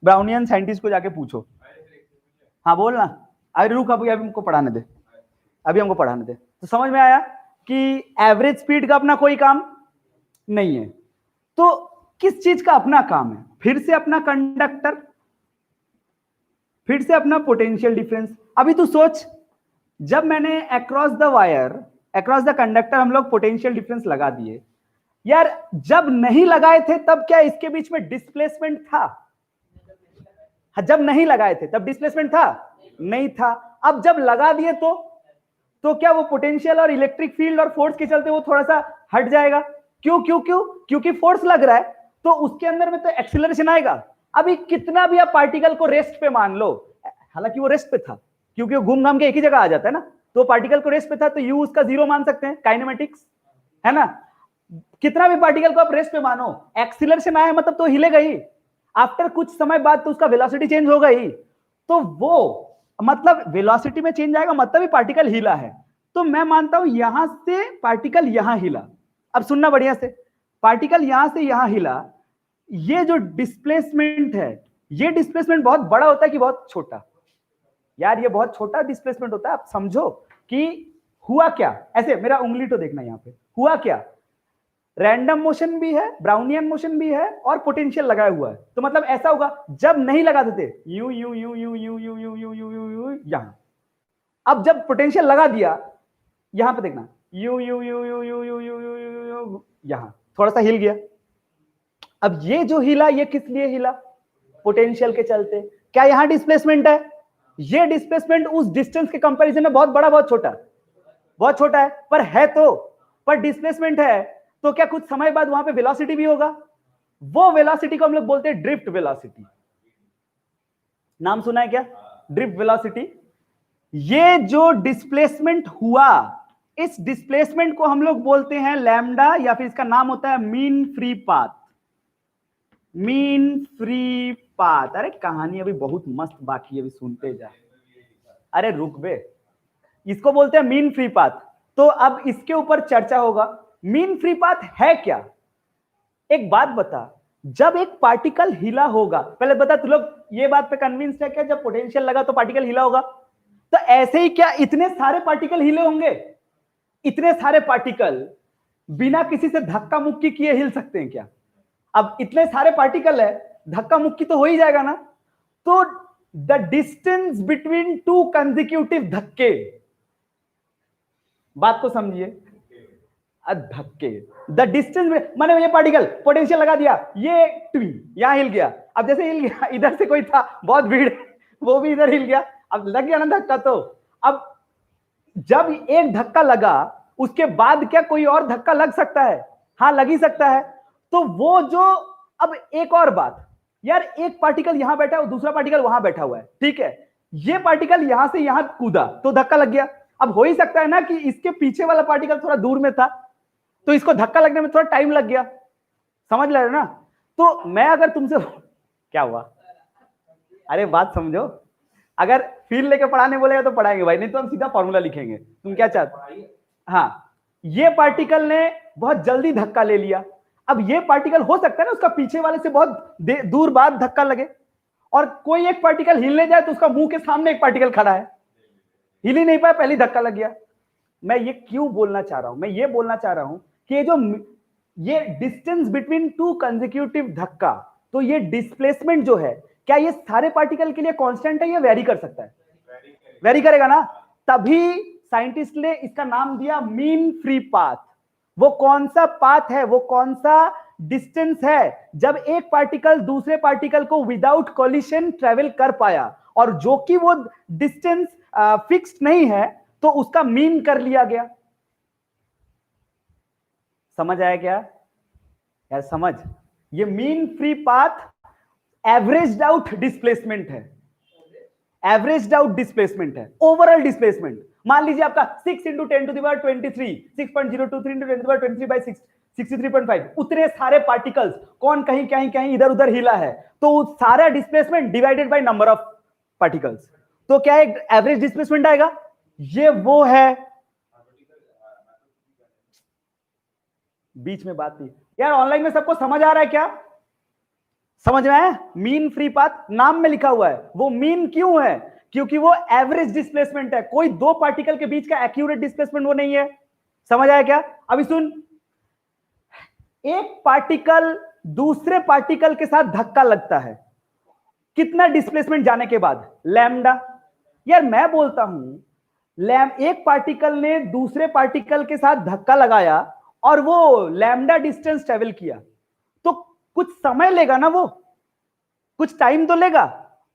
ब्राउनियन साइंटिस्ट को जाके पूछो। हाँ बोल ना, अरे रुक अभी हमको पढ़ाने दे, अभी हमको पढ़ाने दे। तो समझ में आया कि एवरेज स्पीड का अपना कोई काम नहीं है। तो किस चीज का अपना काम है? फिर से अपना कंडक्टर, फिर से अपना पोटेंशियल डिफरेंस। अभी तू सोच, जब मैंने across the wire, across the conductor हम लोग पोटेंशियल डिफरेंस लगा दिए यार, जब नहीं लगाए थे तब क्या इसके बीच में डिस्प्लेसमेंट था? जब नहीं लगाए थे तब डिस्प्लेसमेंट था? नहीं था। अब जब लगा दिए तो क्या वो पोटेंशियल और इलेक्ट्रिक फील्ड और फोर्स के चलते वो थोड़ा सा हट जाएगा? क्यों क्यों क्यों? क्योंकि फोर्स लग रहा है तो उसके अंदर में तो एक्सीलरेशन आएगा। अभी कितना भी आप पार्टिकल को रेस्ट पे मान लो, हालांकि वो रेस्ट पे था क्योंकि वो घूम घाम के एक ही जगह आ जाता है ना, तो पार्टिकल को रेस्ट पे था तो यू उसका जीरो मान सकते हैं, काइनेमेटिक्स है ना। कितना भी पार्टिकल को आप रेस्ट पे मानो, एक्सीलरेशन आया मतलब तो हिलेगा ही, आफ्टर कुछ समय बाद तो उसका वेलोसिटी चेंज होगा ही। तो वो मतलब वेलोसिटी में चेंज आएगा मतलब ही पार्टिकल हिला है। तो मैं मानता हूं यहां से पार्टिकल यहां हिला। अब सुनना बढ़िया से, पार्टिकल यहां से यहां हिला, ये जो डिस्प्लेसमेंट है, ये डिस्प्लेसमेंट बहुत बड़ा होता है कि बहुत छोटा? यार ये बहुत छोटा डिस्प्लेसमेंट होता है। आप समझो कि हुआ क्या, ऐसे मेरा उंगली तो देखना यहां पे, हुआ क्या, रैंडम मोशन भी है, ब्राउनियन मोशन भी है और पोटेंशियल लगाया हुआ है। तो मतलब ऐसा होगा जब नहीं लगाते थे you you you you you you you you you you you यहां, अब जब पोटेंशियल लगा दिया यहां पे देखना you you you you you you you you you you, यहां थोड़ा सा हिल गया। अब ये जो हिला ये किस लिए हिला? पोटेंशियल के चलते। क्या यहां डिस्प्लेसमेंट है? ये डिस्प्लेसमेंट उस डिस्टेंस के कंपैरिजन में बहुत बड़ा बहुत छोटा? बहुत छोटा है, पर है तो, पर डिस्प्लेसमेंट है तो क्या कुछ समय बाद वहां पे वेलोसिटी भी होगा? वो वेलोसिटी को हम लोग बोलते हैं ड्रिफ्ट वेलोसिटी। नाम सुना है क्या? Drift velocity. ये जो डिस्प्लेसमेंट हुआ, इस डिस्प्लेसमेंट को हम लोग बोलते हैं लैम्डा, या फिर इसका नाम होता है mean free path. Mean free path. अरे कहानी अभी बहुत मस्त बाकी है, अभी सुनते जा। अरे रुक बे, इसको बोलते हैं मीन फ्री पाथ। तो अब इसके ऊपर चर्चा होगा। मीन फ्री पाथ है क्या? एक बात बता, जब एक पार्टिकल हिला होगा, पहले बता तू लोग ये बात पे कन्विंस्ड है क्या जब पोटेंशियल लगा तो पार्टिकल हिला होगा? तो ऐसे ही क्या इतने सारे पार्टिकल हिले होंगे? इतने सारे पार्टिकल बिना किसी से धक्का मुक्की किए हिल सकते हैं क्या? अब इतने सारे पार्टिकल है, धक्का मुक्की तो हो ही जाएगा ना। तो the distance between two consecutive धक्के, बात को समझिए, धक्के, द डिस्टेंस माने ये पार्टिकल पोटेंशियल लगा दिया, ये यहां हिल गया। अब जैसे हिल गया, इधर से कोई था बहुत भीड़, वो भी इधर हिल गया, अब लग गया ना धक्का। तो अब जब एक धक्का लगा उसके बाद क्या कोई और धक्का लग सकता है? हाँ लग ही सकता है। तो वो जो, अब एक और बात यार, एक पार्टिकल यहां बैठा है और दूसरा पार्टिकल वहां बैठा हुआ है, ठीक है, ये पार्टिकल यहां से यहां कूदा तो धक्का लग गया। अब हो ही सकता है ना कि इसके पीछे वाला पार्टिकल थोड़ा दूर में था तो इसको धक्का लगने में थोड़ा टाइम लग गया, समझ ले रहे ना। तो मैं अगर तुमसे क्या हुआ, अरे बात समझो, अगर फील लेके पढ़ाने बोलेगा तो पढ़ाएंगे भाई, नहीं तो हम सीधा फॉर्मूला लिखेंगे। तुम क्या चाहते? हाँ, ये पार्टिकल ने बहुत जल्दी धक्का ले लिया। अब ये पार्टिकल हो सकता है ना उसका पीछे वाले से बहुत दूर बाद धक्का लगे, और कोई एक पार्टिकल हिलने जाए तो उसका मुंह के सामने एक पार्टिकल खड़ा है, हिल ही नहीं पाया, पहले धक्का लग गया। मैं ये क्यों बोलना चाह रहा हूं? मैं ये बोलना चाह रहा हूं कि ये जो ये डिस्टेंस बिटवीन टू कंसेक्यूटिव धक्का, तो ये डिस्प्लेसमेंट जो है, क्या ये सारे पार्टिकल के लिए कांस्टेंट है या वेरी कर सकता है? वेरी करेगा ना, तभी साइंटिस्ट ने इसका नाम दिया मीन फ्री पाथ। वो कौन सा पाथ है, वो कौन सा डिस्टेंस है जब एक पार्टिकल दूसरे पार्टिकल को विदाउट कोलिशन ट्रेवल कर पाया, और जो कि वो डिस्टेंस फिक्स्ड नहीं है तो उसका मीन कर लिया गया। समझ आया क्या यार? समझ, ये mean free path averaged out displacement है, एवरेज्ड आउट डिस्प्लेसमेंट है, ओवरऑल डिस्प्लेसमेंट। मान लीजिए आपका 6 into 10 to the power 23, 6.023 into 10 to the power 23 by 6, 63.5, उतने सारे पार्टिकल्स कौन कहीं कहीं कहीं इधर उधर हिला है, तो सारा displacement divided by number of particles, तो क्या एक एवरेज डिस्प्लेसमेंट आएगा? ये वो है। बीच में बात थी यार, ऑनलाइन में सबको समझ आ रहा है क्या? समझ में आया? मीन फ्री पाथ नाम में लिखा हुआ है, वो मीन क्यों है? क्योंकि वो एवरेज डिस्प्लेसमेंट है, कोई दो पार्टिकल के बीच का एक्यूरेट डिस्प्लेसमेंट वो नहीं है। समझ आया क्या? अभी सुन, एक पार्टिकल दूसरे पार्टिकल के साथ धक्का लगता है, कितना डिस्प्लेसमेंट जाने के बाद? लैम्डा। यार मैं बोलता हूं एक पार्टिकल ने दूसरे पार्टिकल के साथ धक्का लगाया और वो लैम्डा डिस्टेंस ट्रेवल किया, तो कुछ समय लेगा ना, वो कुछ टाइम तो लेगा।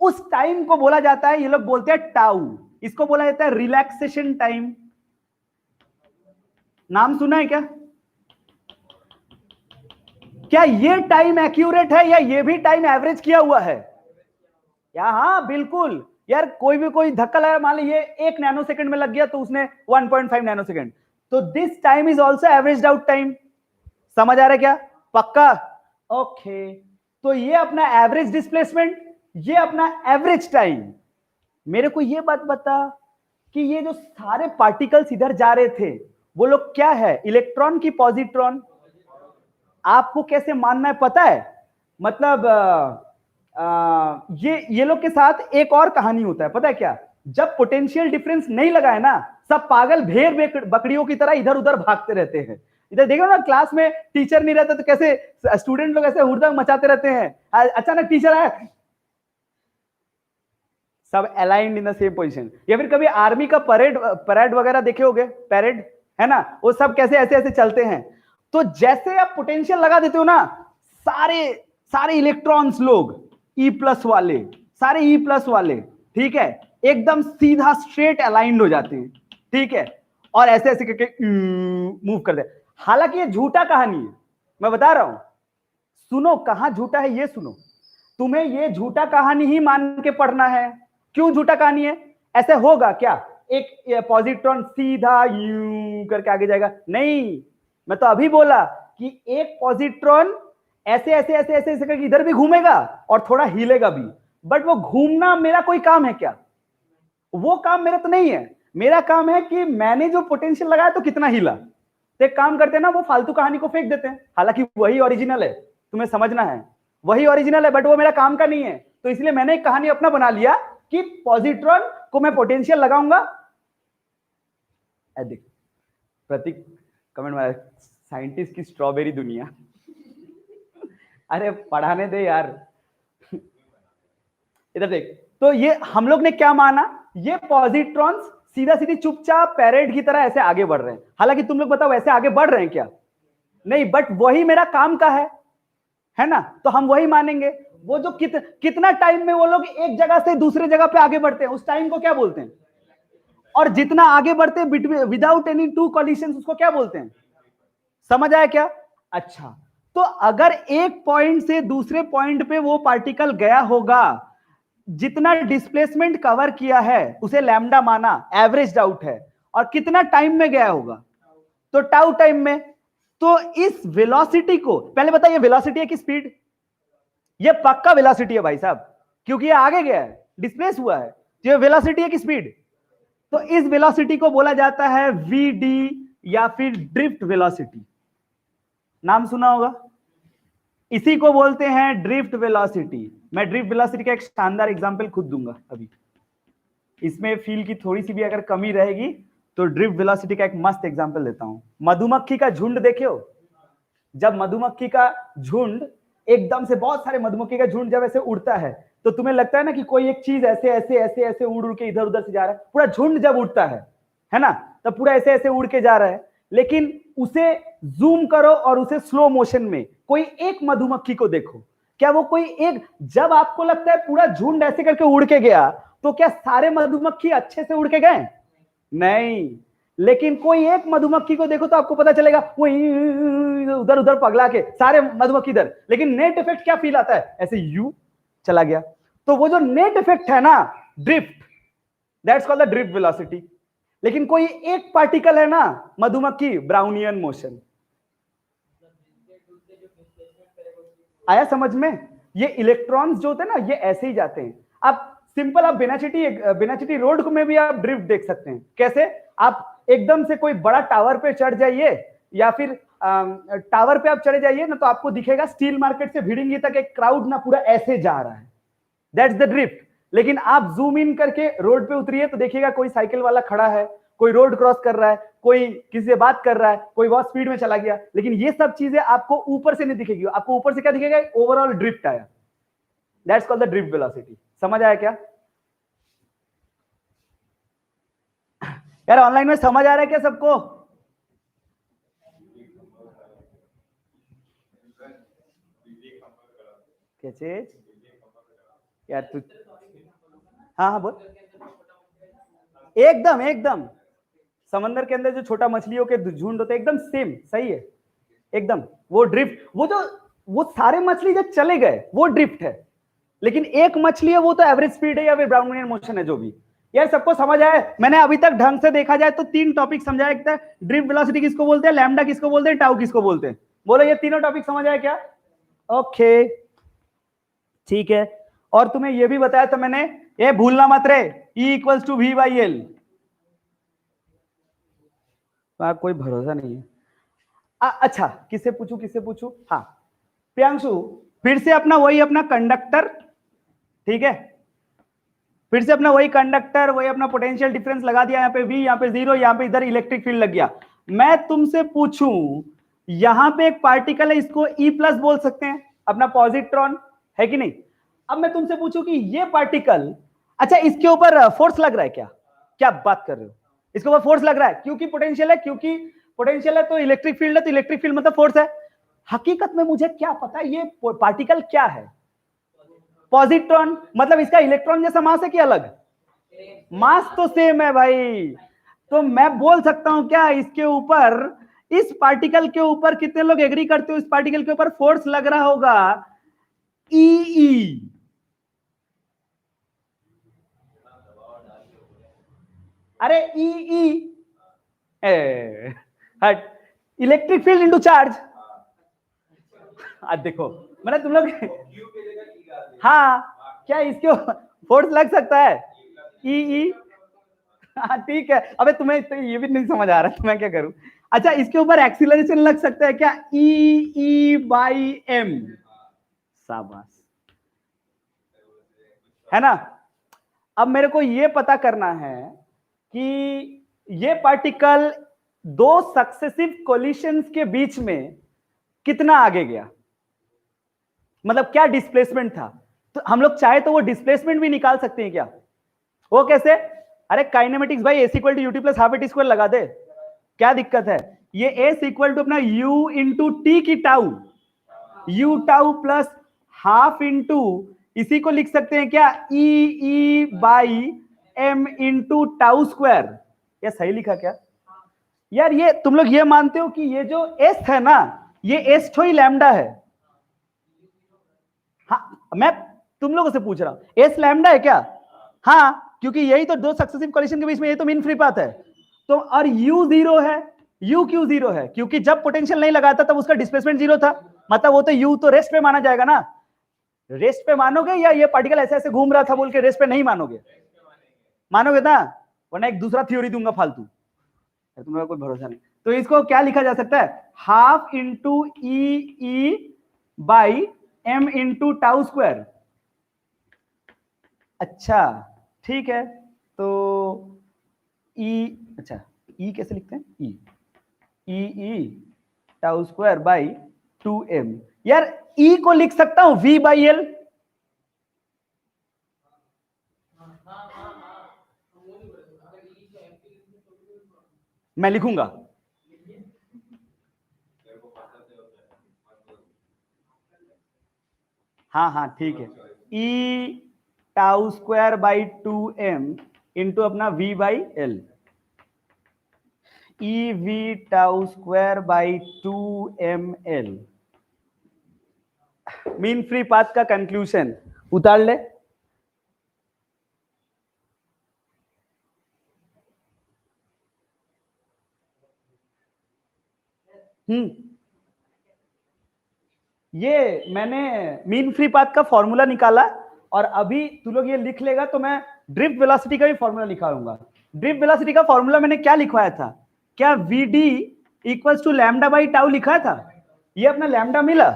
उस टाइम को बोला जाता है, ये लोग बोलते हैं टाउ, इसको बोला जाता है रिलैक्सेशन टाइम। नाम सुना है क्या? क्या ये टाइम एक्यूरेट है या ये भी टाइम एवरेज किया हुआ है? या हाँ बिल्कुल यार, कोई धक्का लगा, मान लीजिए 1 नैनोसेकंड में लग गया तो उसने 1.5 नैनोसेकंड, तो this time is also averaged out time. समझ आ रहा है क्या? पक्का? ओके, तो ये अपना एवरेज डिस्प्लेसमेंट, ये अपना एवरेज टाइम। मेरे को ये बात बता कि ये जो सारे पार्टिकल्स इधर जा रहे थे वो लोग क्या है, इलेक्ट्रॉन की पॉजिट्रॉन? आपको कैसे मानना है पता है? मतलब ये लोग के साथ एक और कहानी होता है, पता है क्या? जब पोटेंशियल डिफरेंस नहीं लगाए ना, सब पागल भेड़ बकरियों की तरह इधर उधर भागते रहते हैं। इधर देखो ना, क्लास में टीचर नहीं रहता तो कैसे स्टूडेंट लोग ऐसे हुड़दंग मचाते रहते हैं, अचानक टीचर आया, सब aligned in the same position. या फिर कभी आर्मी का परेड वगैरह देखे होंगे, पैरेड है ना, वो सब कैसे ऐसे ऐसे चलते हैं। तो जैसे आप पोटेंशियल लगा देते हो ना, सारे इलेक्ट्रॉन्स लोग E+ वाले, सारे E+ वाले, ठीक है, एकदम सीधा स्ट्रेट अलाइंड हो जाते हैं, ठीक है, और ऐसे ऐसे करके मूव कर दे। हालांकि ये झूठा कहानी है, मैं बता रहा हूं, सुनो कहां झूठा है ये सुनो। तुम्हें ये झूठा कहानी ही मान के पढ़ना है। क्यों झूठा कहानी है? ऐसे होगा क्या एक पॉजिट्रॉन सीधा यू करके आगे जाएगा? नहीं, मैं तो अभी बोला कि एक पॉजिट्रॉन ऐसे ऐसे ऐसे ऐसे ऐसे करके इधर भी घूमेगा और थोड़ा हिलेगा भी, बट वो घूमना मेरा कोई काम है क्या? वो काम मेरा तो नहीं है। मेरा काम है कि मैंने जो पोटेंशियल लगाया तो कितना हिला। तो एक काम करते हैं ना, वो फालतू कहानी को फेंक देते हैं, हालांकि वही ओरिजिनल है, तुम्हें समझना है, वही ओरिजिनल है, बट वो मेरा काम का नहीं है। तो इसलिए मैंने एक कहानी अपना बना लिया कि पॉजिट्रॉन को मैं पोटेंशियल लगाऊंगा। देख प्रतीक कमेंट में, साइंटिस्ट की स्ट्रॉबेरी दुनिया। अरे पढ़ाने दे यार। इधर देख, तो ये हम लोग ने क्या माना, ये पॉजिट्रॉन्स सीधा सीधी चुपचाप पैरेट की तरह ऐसे आगे बढ़ रहे हैं। हालांकि तुम लोग बताओ ऐसे आगे बढ़ रहे हैं क्या? नहीं, बट वही मेरा काम का है ना, तो हम वही मानेंगे। वो जो कितना टाइम में वो लोग एक जगह से दूसरे जगह पे आगे बढ़ते हैं, उस टाइम को क्या बोलते हैं? और जितना आगे बढ़ते हैं विदाउट एनी टू कॉलिशंस, उसको क्या बोलते हैं? समझ आया क्या? अच्छा, तो अगर एक पॉइंट से दूसरे पॉइंट पे वो पार्टिकल गया होगा, जितना डिस्प्लेसमेंट कवर किया है उसे लैम्डा माना, एवरेज आउट है, और कितना टाइम में गया होगा? तो टाउ टाइम में। तो इस वेलोसिटी को पहले बताइए, वेलोसिटी है कि स्पीड? ये पक्का वेलोसिटी है भाई साहब, क्योंकि ये आगे गया है, डिस्प्लेस हुआ है, तो ये वेलोसिटी है कि स्पीड? तो इस वेलोसिटी को बोला जाता है VD या फिर ड्रिफ्ट वेलोसिटी। नाम सुना होगा, इसी को बोलते हैं ड्रिफ्ट वेलोसिटी। मैं ड्रिफ्ट वेलोसिटी का एक शानदार एग्जांपल खुद दूंगा अभी, इसमें फील की थोड़ी सी भी अगर कमी रहेगी तो ड्रिफ्ट वेलोसिटी का एक मस्त एग्जांपल देता हूं। मधुमक्खी का झुंड देखे हो? जब मधुमक्खी का झुंड एकदम से बहुत सारे मधुमक्खी का झुंड जब ऐसे उड़ता है तो तुम्हें लगता है ना कि कोई एक चीज ऐसे ऐसे ऐसे ऐसे उड़ उड़ के इधर उधर से जा रहा है, पूरा झुंड जब उड़ता है ना, तब पूरा ऐसे ऐसे उड़ के जा रहा है। लेकिन उसे जूम करो और उसे स्लो मोशन में कोई एक मधुमक्खी को देखो, क्या वो कोई एक, जब आपको लगता है पूरा झुंड ऐसे करके उड़ के गया, तो क्या सारे मधुमक्खी अच्छे से उड़ के गए? नहीं, लेकिन कोई एक मधुमक्खी को देखो तो आपको पता चलेगा वो उधर उधर पगला के सारे मधुमक्खी इधर, लेकिन नेट इफेक्ट क्या फील आता है, ऐसे यू चला गया। तो वो जो नेट इफेक्ट है ना, drift, that's called the drift velocity. लेकिन कोई एक पार्टिकल है ना मधुमक्खी, ब्राउनियन मोशन। आया समझ में? ये इलेक्ट्रॉन्स जो होते हैं ना, ये ऐसे ही जाते हैं। आप सिंपल, आप बेनाचिटी रोड में भी आप ड्रिफ्ट देख सकते हैं। कैसे? आप एकदम से कोई बड़ा टावर पे चढ़ जाइए, या फिर टावर पे आप चढ़े जाइए ना, तो आपको दिखेगा स्टील मार्केट से भिड़िंगी तक एक क्राउड ना पूरा ऐसे जा रहा है, दैट्स द ड्रिफ्ट। लेकिन आप जूम इन करके रोड पे उतरिए तो देखिएगा कोई साइकिल वाला खड़ा है, कोई रोड क्रॉस कर रहा है, कोई किसी से बात कर रहा है, कोई बहुत स्पीड में चला गया। लेकिन ये सब चीजें आपको ऊपर से नहीं दिखेगी, आपको ऊपर से क्या दिखेगा? ओवरऑल ड्रिफ्ट आया, that's called the drift velocity. समझ आया क्या यार? ऑनलाइन में समझ आ रहा है क्या सबको? क्या चीज यार तू? हाँ हाँ बोल। एकदम एकदम, समंदर के अंदर जो छोटा मछलियों के झुंड होते हैं, एकदम सेम, सही है एकदम। वो ड्रिफ्ट, वो सारे मछली जब चले गए वो ड्रिफ्ट है। लेकिन एक मछली है वो तो एवरेज स्पीड है या फिर ब्राउनियन मोशन है, जो भी। यार सबको समझ आया? मैंने अभी तक ढंग से देखा जाए तो 3 टॉपिक समझाया। एक था ड्रिफ्ट वेलोसिटी किसको बोलते हैं, लैम्डा किसको बोलते हैं, टाउ किसको बोलते हैं। बोलो ये तीनों टॉपिक समझ आया क्या? ओके ठीक है। और तुम्हें ये भी बताया था मैंने, ये भूलना मत रे, E = V/L। कोई भरोसा नहीं है। अच्छा किससे पूछूं? हाँ प्रियांशु, फिर से अपना वही अपना कंडक्टर, ठीक है, फिर से अपना वही कंडक्टर, वही अपना पोटेंशियल डिफरेंस लगा दिया। यहाँ पे V, यहाँ पे 0, यहाँ पे इधर इलेक्ट्रिक फील्ड लग गया। मैं तुमसे पूछूं, यहाँ पे एक पार्टिकल है, इसको E+ बोल सकते हैं, अपना पॉजिट्रॉन, है कि नहीं? अब मैं तुमसे पूछूं कि ये पार्टिकल, अच्छा इसके ऊपर फोर्स लग रहा है क्या? क्या बात कर रहे हो? इसके ऊपर फोर्स लग रहा है क्योंकि पोटेंशियल है, क्योंकि पोटेंशियल है तो इलेक्ट्रिक फील्ड है, तो इलेक्ट्रिक फील्ड मतलब फोर्स है। हकीकत में मुझे क्या पता ये पार्टिकल क्या है? पॉजिट्रॉन, मतलब इसका इलेक्ट्रॉन जैसा मास है कि अलग? मास तो सेम है भाई। तो मैं बोल सकता हूं क्या इसके ऊपर, इस पार्टिकल के ऊपर, कितने लोग एग्री करते हो इस पार्टिकल के ऊपर फोर्स लग रहा होगा? ई। अरे ई हट, इलेक्ट्रिक फील्ड इनटू चार्ज। आज देखो मैंने तुम लोग, हाँ क्या इसके फोर्स लग सकता है? ई। हाँ ठीक है, अबे तुम्हें तो ये भी नहीं समझ आ रहा तो मैं क्या करूं। अच्छा इसके ऊपर एक्सीलरेशन लग सकता है क्या? E/m। शाबाश, है ना? अब मेरे को ये पता करना है कि ये पार्टिकल दो सक्सेसिव कोलिशंस के बीच में कितना आगे गया, मतलब क्या डिस्प्लेसमेंट था। तो हम लोग चाहे तो वो डिस्प्लेसमेंट भी निकाल सकते हैं क्या? वो कैसे? अरे काइनेमेटिक्स भाई, S = UT + ½ लगा दे, क्या दिक्कत है? ये S = अपना U × T की tau, U tau plus half into, इसी को लिख सकते हैं क्या, E/m × टाउ²। या सही लिखा क्या यार? ये तुम लोग ये मानते हो कि ये जो S है ना, ये S ठो ही लैम्डा है? हाँ मैं तुम लोगों से पूछ रहा हूं, S लैम्डा है क्या? हाँ, क्योंकि यही तो दो सक्सेसिव कोलिशन के बीच में, ये तो मीन फ्री पाथ है। तो और U 0 है, U क्यों 0 है? क्योंकि जब पोटेंशियल नहीं लगाता तब उसका डिस्प्लेसमेंट 0 था, मतलब वो तो U तो रेस्ट पे माना जाएगा ना। रेस्ट पे मानोगे या ये पार्टिकल ऐसे ऐसे घूम रहा था बोल के रेस्ट पे नहीं मानोगे? मानोगे ना, वरना एक दूसरा थ्योरी दूंगा फालतू, तुम्हारा कोई भरोसा नहीं। तो इसको क्या लिखा जा सकता है? Half into E/m × टाउ²। अच्छा ठीक है, तो E, अच्छा E कैसे लिखते हैं? E टाउ² / 2m। यार E को लिख सकता हूं V/L, मैं लिखूंगा। हाँ हाँ ठीक है, E tau square by 2m into अपना V/L, EV tau square by 2mL। Mean free path का कंक्लूजन उतार ले। ये मैंने मीन फ्री पाथ का फॉर्मूला निकाला और अभी तू लोग ये लिख लेगा तो मैं ड्रिफ्ट वेलोसिटी का भी फॉर्मूला निकालूंगा। ड्रिफ्ट वेलोसिटी का फॉर्मूला मैंने क्या लिखवाया था, क्या VD equals to lambda by tau लिखा था। ये अपना लैम्डा मिला,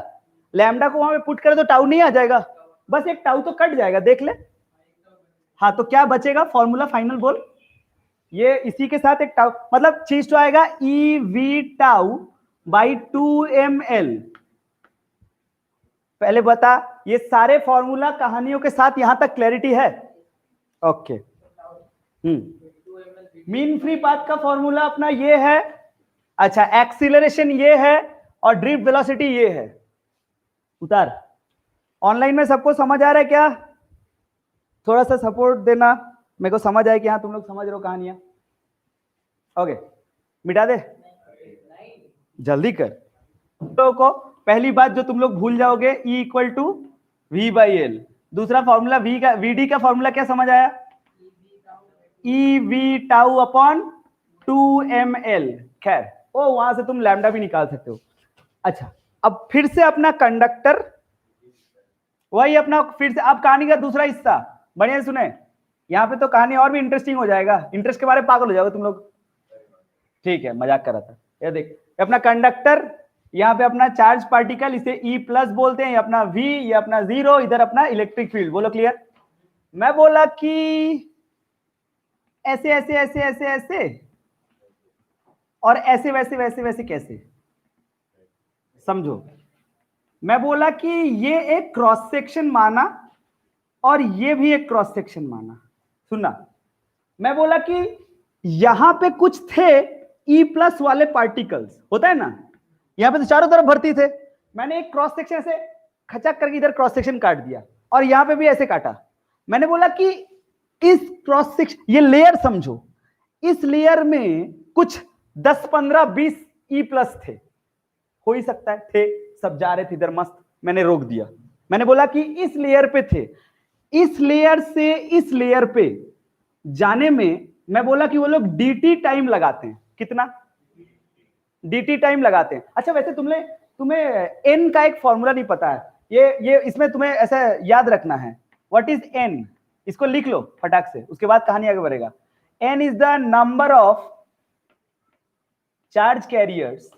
लैम्डा को वहां पे पुट करे तो टाउ नहीं आ जाएगा, बस एक टाउ तो कट जाएगा, देख ले। हाँ तो क्या बचेगा फॉर्मूला फाइनल बोल, ये इसी के साथ एक टाउ मतलब चीज तो आएगा EV टाउ बाई 2mL। पहले बता ये सारे फॉर्मूला कहानियों के साथ यहां तक क्लैरिटी है? ओके। मीन फ्री पाथ का फॉर्मूला अपना ये है, अच्छा एक्सीलरेशन ये है और ड्रिफ्ट वेलोसिटी ये है। उतार। ऑनलाइन में सबको समझ आ रहा है क्या? थोड़ा सा सपोर्ट देना, मेरे को समझ आए कि हाँ तुम लोग समझ रहे हो कहानियां। ओके मिटा दे जल्दी कर। तो को पहली बात जो तुम लोग भूल जाओगे E इक्वल टू V/L। दूसरा फॉर्मूला V का VD का फॉर्मूला क्या समझ आया? EV tau upon 2mL। खैर ओ वहां से तुम लैम्डा भी निकाल सकते हो। अच्छा अब फिर से अपना कंडक्टर वही अपना, फिर से अब कहानी का दूसरा हिस्सा बढ़िया सुने। यहाँ पे तो कहानी और भी इंटरेस्टिंग हो जाएगा, इंटरेस्ट के बारे में पागल हो जाओगे तुम लोग। ठीक है मजाक कर रहा था। ये देख अपना कंडक्टर, यहाँ पे अपना चार्ज पार्टिकल, इसे E प्लस बोलते हैं, ये अपना V, ये अपना 0, इधर अपना इलेक्ट्रिक फील्ड। बोलो क्लियर? मैं बोला कि ऐसे ऐसे ऐसे ऐसे ऐसे और ऐसे वैसे वैसे वैसे कैसे, समझो। मैं बोला कि ये एक क्रॉस सेक्शन माना और ये भी एक क्रॉस सेक्शन माना। सुनना, मैं बोला कि यहां पे कुछ थे E प्लस वाले पार्टिकल्स, होता है ना, यहां पे तो चारों तरफ भर्ती थे। मैंने एक क्रॉस सेक्शन ऐसे खचक करके इधर क्रॉस सेक्शन काट दिया और यहां पे भी ऐसे काटा। मैंने बोला कि इस क्रॉस सेक्शन, ये लेयर समझो, इस लेयर में कुछ 10 15 20 E प्लस थे, हो ही सकता है थे, सब जा रहे थे इधर मस्त, मैंने रोक दिया। मैंने बोला कि इस लेयर पे थे, इस लेयर से इस लेयर पे जाने में मैं बोला कि वो लोग dt टाइम लगाते हैं। कितना dt टाइम लगाते हैं? अच्छा वैसे तुम्हें n का एक फॉर्मूला नहीं पता है, ये इसमें तुम्हें ऐसा याद रखना है, व्हाट इज n, इसको लिख लो फटाक से, उसके बाद कहानी आगे बढ़ेगा। n is the number of charge carriers,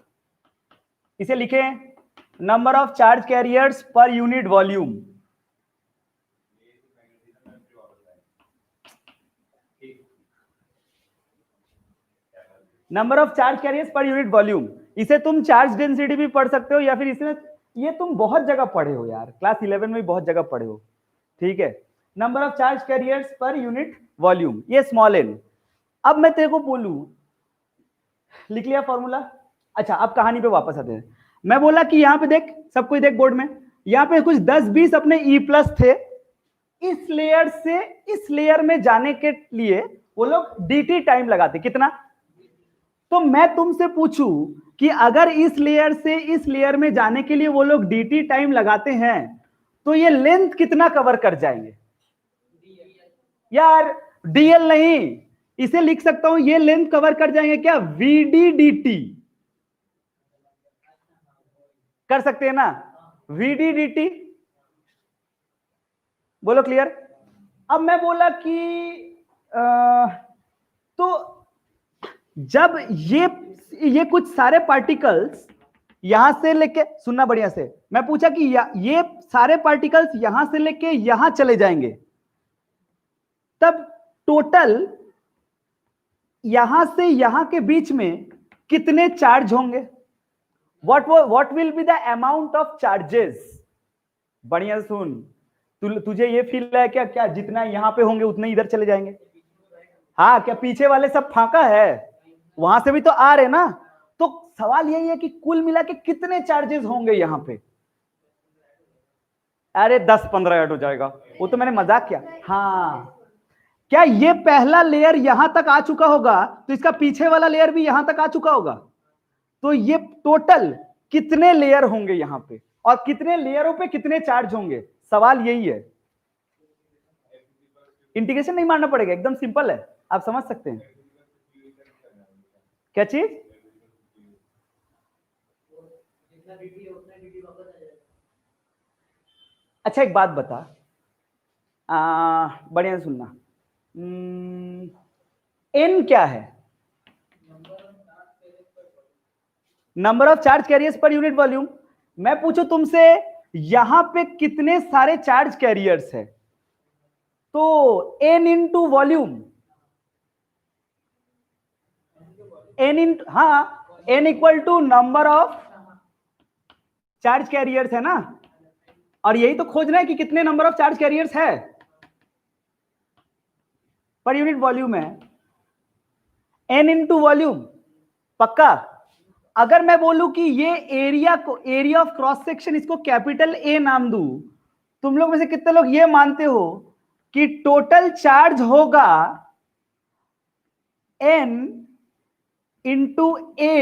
इसे लिखे number of charge carriers per unit volume. Number of charge carriers per unit volume, इसे तुम चार्ज डेंसिटी भी पढ़ सकते हो, या फिर इसमें ये तुम बहुत जगह पढ़े हो यार, क्लास 11 में भी बहुत जगह पढ़े हो। ठीक है, number of charge carriers per unit volume, ये स्मॉल n। अब मैं तेरे को बोलूं, लिख लिया फॉर्मूला? अच्छा अब कहानी पे वापस आते हैं। मैं बोला कि यहाँ पे देख, सब कोई देख बोर्ड में, यहाँ पे कुछ 10 20 अपने E प्लस थे, इस लेयर से इस लेयर में जाने के लिए वो लोग dt टाइम लगाते। कितना? तो मैं तुमसे पूछूं कि अगर इस लेयर से इस लेयर में जाने के लिए वो लोग dt टाइम लगाते हैं तो ये लेंथ कितना कवर कर जाएंगे? यार dl नहीं, इसे लिख सकता हूं, ये लेंथ कवर कर जाएंगे क्या? vd dt कर सकते हैं ना, vd dt। बोलो क्लियर? अब मैं बोला कि तो जब ये कुछ सारे पार्टिकल्स यहां से लेके, सुनना बढ़िया से, मैं पूछा कि ये सारे पार्टिकल्स यहां से लेके यहां चले जाएंगे, तब टोटल यहां से यहां के बीच में कितने चार्ज होंगे? What will be the amount of charges? बढ़िया सुन, तुझे ये फील है क्या, क्या जितना यहाँ पे होंगे उतने इधर चले जाएंगे? हाँ, क्या पीछे वाले सब फाका है? वहां से भी तो आ रहे ना। तो सवाल यही है कि कुल मिला के कितने चार्जेस होंगे यहाँ पे? अरे 10-15 ऐड हो जाएगा, वो तो मैंने मजाक किया। हाँ, क्या ये पहला लेयर यहां तक आ चुका होगा तो इसका पीछे वाला लेयर भी यहां तक आ चुका होगा। तो ये टोटल कितने लेयर होंगे यहां पे, और कितने लेयरों पे कितने चार्ज होंगे? सवाल यही है। इंटीग्रेशन नहीं मारना पड़ेगा, एकदम सिंपल है, आप समझ सकते हैं। क्या चीज? अच्छा एक बात बता, बढ़िया सुनना, एन क्या है? Number of charge carriers per unit volume. मैं पूछूं तुमसे, यहां पे कितने सारे चार्ज कैरियर्स है? तो N into volume, N in, हाँ, N equal to number of charge carriers है ना। और यही तो खोजना है कि कितने नंबर ऑफ चार्ज कैरियर्स है पर यूनिट वॉल्यूम है। एन इंटू वॉल्यूम, पक्का? अगर मैं बोलूं कि ये एरिया को, एरिया ऑफ क्रॉस सेक्शन, इसको कैपिटल ए नाम दूं, तुम लोग में से कितने लोग ये मानते हो कि टोटल चार्ज होगा N into A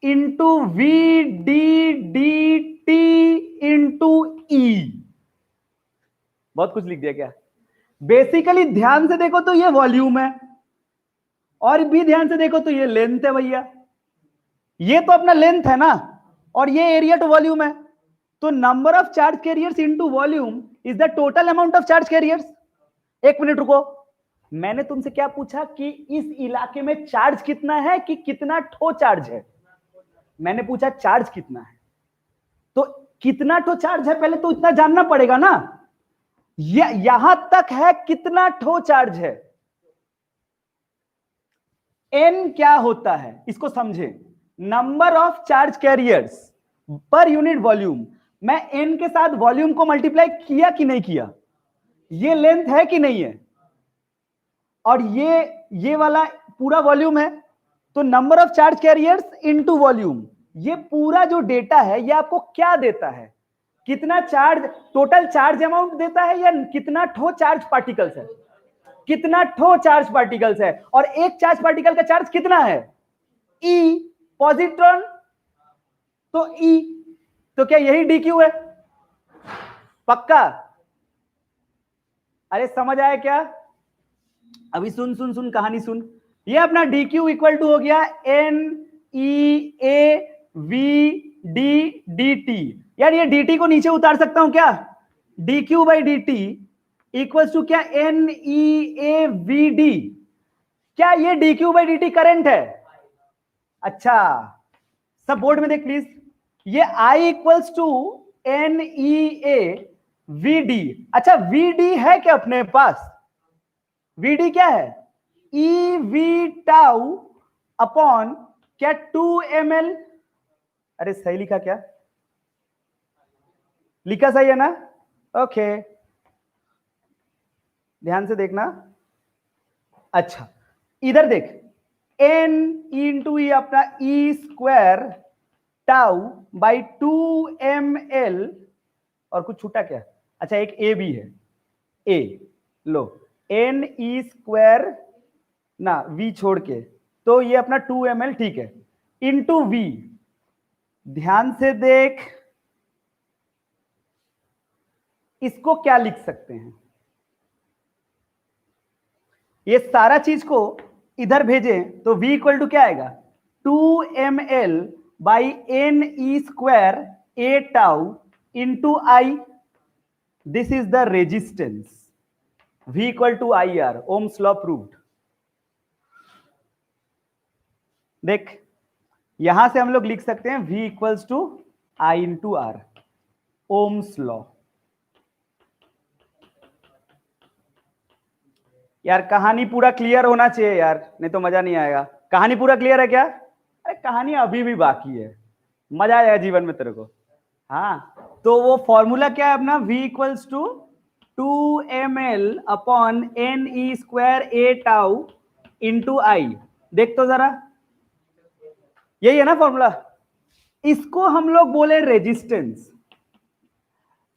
into V D D T into E? बहुत कुछ लिख दिया क्या? बेसिकली ध्यान से देखो तो ये वॉल्यूम है, और भी ध्यान से देखो तो ये लेंथ है भैया। ये तो अपना लेंथ है ना, और ये एरिया टू वॉल्यूम है। तो number of charge carriers into volume is the total amount of charge carriers. एक मिनट रुको, मैंने तुमसे क्या पूछा कि इस इलाके में चार्ज कितना है, कि कितना ठो चार्ज है? मैंने पूछा चार्ज कितना है, तो कितना ठो चार्ज है पहले तो इतना जानना पड़ेगा ना। यहां तक है कितना ठो चार्ज है। एन क्या होता है इसको समझे, number of charge carriers per unit volume. मैं एन के साथ वॉल्यूम को मल्टीप्लाई किया कि नहीं किया? ये लेंथ है कि नहीं है? और ये वाला पूरा वॉल्यूम है। तो number of charge carriers into volume, ये पूरा जो डेटा है ये आपको क्या देता है? कितना चार्ज, टोटल चार्ज अमाउंट देता है, या कितना ठो चार्ज पार्टिकल्स है? कितना ठो चार्ज पार्टिकल्स है, और एक चार्ज पार्टिकल का चार्ज कितना है? ई, पॉजिट्रॉन। तो ई, तो क्या यही डी क्यू है? पक्का? अरे समझ आया क्या? अभी सुन सुन सुन, कहानी सुन। ये अपना डी क्यू इक्वल टू हो गया N E A we D D T. यार ये डी टी को नीचे उतार सकता हूं क्या? D Q by D t equal to क्या, n E A we d. क्या ये d Q by D t current है? अच्छा, सब बोर्ड में देख प्लीज। ये I equals to n E A we d. अच्छा, वी डी है क्या अपने पास? वीडी क्या है? ई वी टाउ अपॉन क्या, 2 ml। अरे सही लिखा क्या? लिखा सही है ना? ओके, ध्यान से देखना। अच्छा, इधर देख, एन इंटू ई अपना E square tau by 2 ml, और कुछ छूटा क्या? अच्छा, एक ए भी है, ए लो, एन ई स्क्वायर ना वी छोड़ के, तो ये अपना 2 ml, ठीक है, इंटू वी। ध्यान से देख, इसको क्या लिख सकते हैं? ये सारा चीज को इधर भेजें तो v इक्वल टू क्या आएगा? 2 ml by N E square A tau into I. This is the resistance. v equal to I R, Ohm's law proved. देख, यहां से हम लोग लिख सकते हैं v equals to I into R, Ohm's law. यार कहानी पूरा क्लियर होना चाहिए यार, नहीं तो मजा नहीं आएगा। कहानी पूरा क्लियर है क्या? अरे कहानी अभी भी बाकी है। मजा आएगा जीवन में तेरे को। हाँ, तो वो फॉर्मूला क्या है अपना, v equals to 2ml upon NE square A tau into I. देख तो जरा, यही है ना फॉर्मूला। इसको हम लोग बोले रेजिस्टेंस।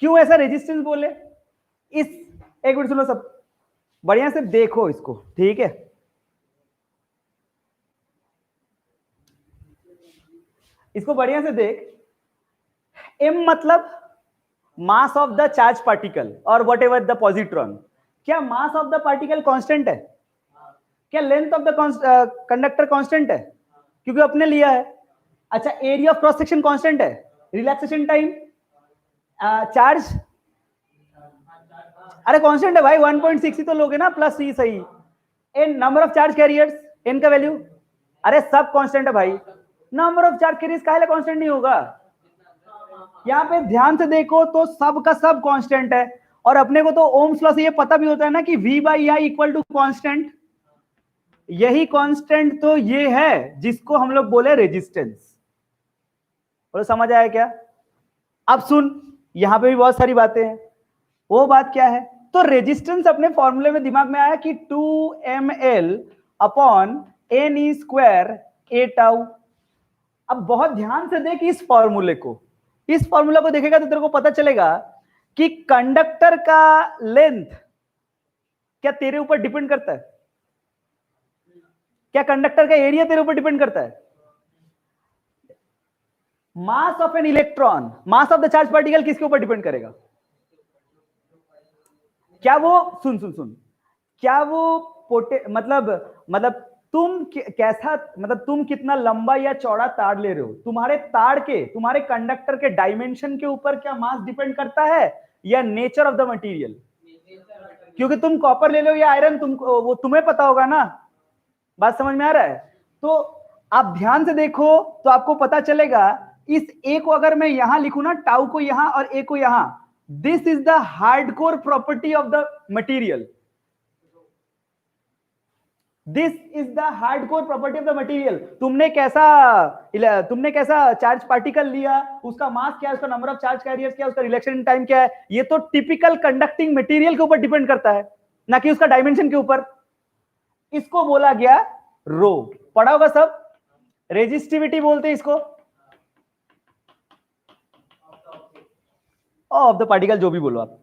क्यों ऐसा रेजिस्टेंस बोले? इस, एक मिनट सुनो सब, बढ़िया से देखो इसको, ठीक है। इसको बढ़िया से देख। m मतलब mass of the charge particle और वट एवर द पॉजिट्रॉन। क्या mass of the particle constant है? क्या length of the conductor constant है? क्योंकि अपने लिया है। अच्छा, area of cross section constant है। रिलैक्सेशन टाइम, चार्ज, अरे कांस्टेंट है भाई, 1.6 ही तो लोगे ना, प्लस सी सही। N number of charge carriers, N का वैल्यू, अरे सब कांस्टेंट है भाई। नंबर ऑफ चार्ज कैरियर्स काहे कांस्टेंट नहीं होगा? यहाँ पे ध्यान से देखो तो सब का सब कांस्टेंट है। और अपने को तो ओम्स लॉ से ये पता भी होता है ना कि v by I equal to constant. यही कांस्टेंट तो ये है जिसको हम लोग बोले रेजिस्टेंस। बोलो समझ आया क्या? अब सुन, यहां पे भी बहुत सारी बातें हैं। वो बात क्या है? तो रेजिस्टेंस अपने फॉर्मूले में दिमाग में आया कि 2ml upon NE square A tau. अब बहुत ध्यान से देख इस फॉर्मूले को, इस फॉर्मूला को देखेगा तो तेरे को पता चलेगा कि कंडक्टर का लेंथ क्या तेरे ऊपर डिपेंड करता है? क्या कंडक्टर का एरिया तेरे ऊपर डिपेंड करता है? Mass of an electron, mass of the charge particle किसके ऊपर डिपेंड करेगा? क्या वो, सुन सुन सुन, क्या वो मतलब तुम कैसा, मतलब तुम कितना लंबा या चौड़ा तार ले रहे हो, तुम्हारे तार के, तुम्हारे कंडक्टर के डायमेंशन के ऊपर क्या मास डिपेंड करता है या नेचर ऑफ द मटेरियल? क्योंकि तुम कॉपर ले लो या आयरन, वो तुम्हें पता होगा ना। बात समझ में आ रहा है? तो आप ध्यान से देखो तो आपको पता चलेगा। इस ए को अगर मैं यहां लिखूं ना, टाउ को यहां और ए को यहां, this is the hardcore property of the material. This is the hardcore property of the material. तुमने कैसा चार्ज पार्टिकल लिया, उसका मास क्या है, उसका नंबर ऑफ चार्ज कैरियर्स क्या है, उसका रिलेक्शन टाइम क्या है, ये तो टिपिकल कंडक्टिंग मटेरियल के ऊपर डिपेंड करता है, ना कि उसका डायमेंशन के ऊपर। इसको बोला गया रो, पढ़ा होगा सब, रेजिस्टिविटी बोलते हैं इसको, ऑफ द पार्टिकल, जो भी बोलो आप।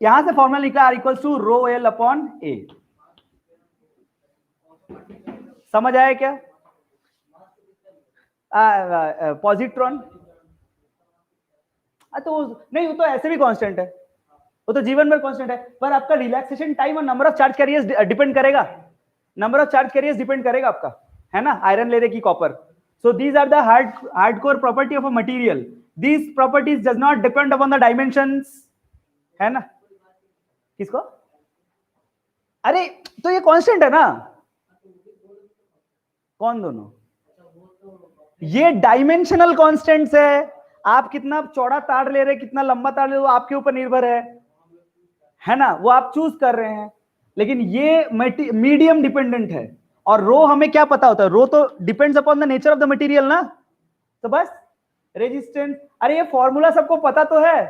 यहां से फॉर्मूला निकला R equals to rho l upon A. समझ आया क्या? पॉजिट्रॉन, तो नहीं, वो तो ऐसे भी कांस्टेंट है, वो तो जीवन भर कांस्टेंट है, पर आपका रिलैक्सेशन टाइम और number of charge carriers depend करेगा। Number of charge carriers depend करेगा आपका, है ना, आयरन ले रहे की copper. So these are the hardcore property of a material. These properties does not depend upon the dimensions, है ना। किसको? अरे तो ये कांस्टेंट है ना। कौन दोनों? ये डायमेंशनल कांस्टेंट्स है। आप कितना चौड़ा तार ले रहे, कितना लंबा तार ले रहे, वो आपके ऊपर निर्भर है ना, वो आप चूज कर रहे हैं। लेकिन ये मीडियम डिपेंडेंट है। और रो हमें क्या पता होता है? रो तो depends upon the nature of the material ना। तो बस रेजिस्टेंस, अरे ये फॉर्मूला सबको पता तो है।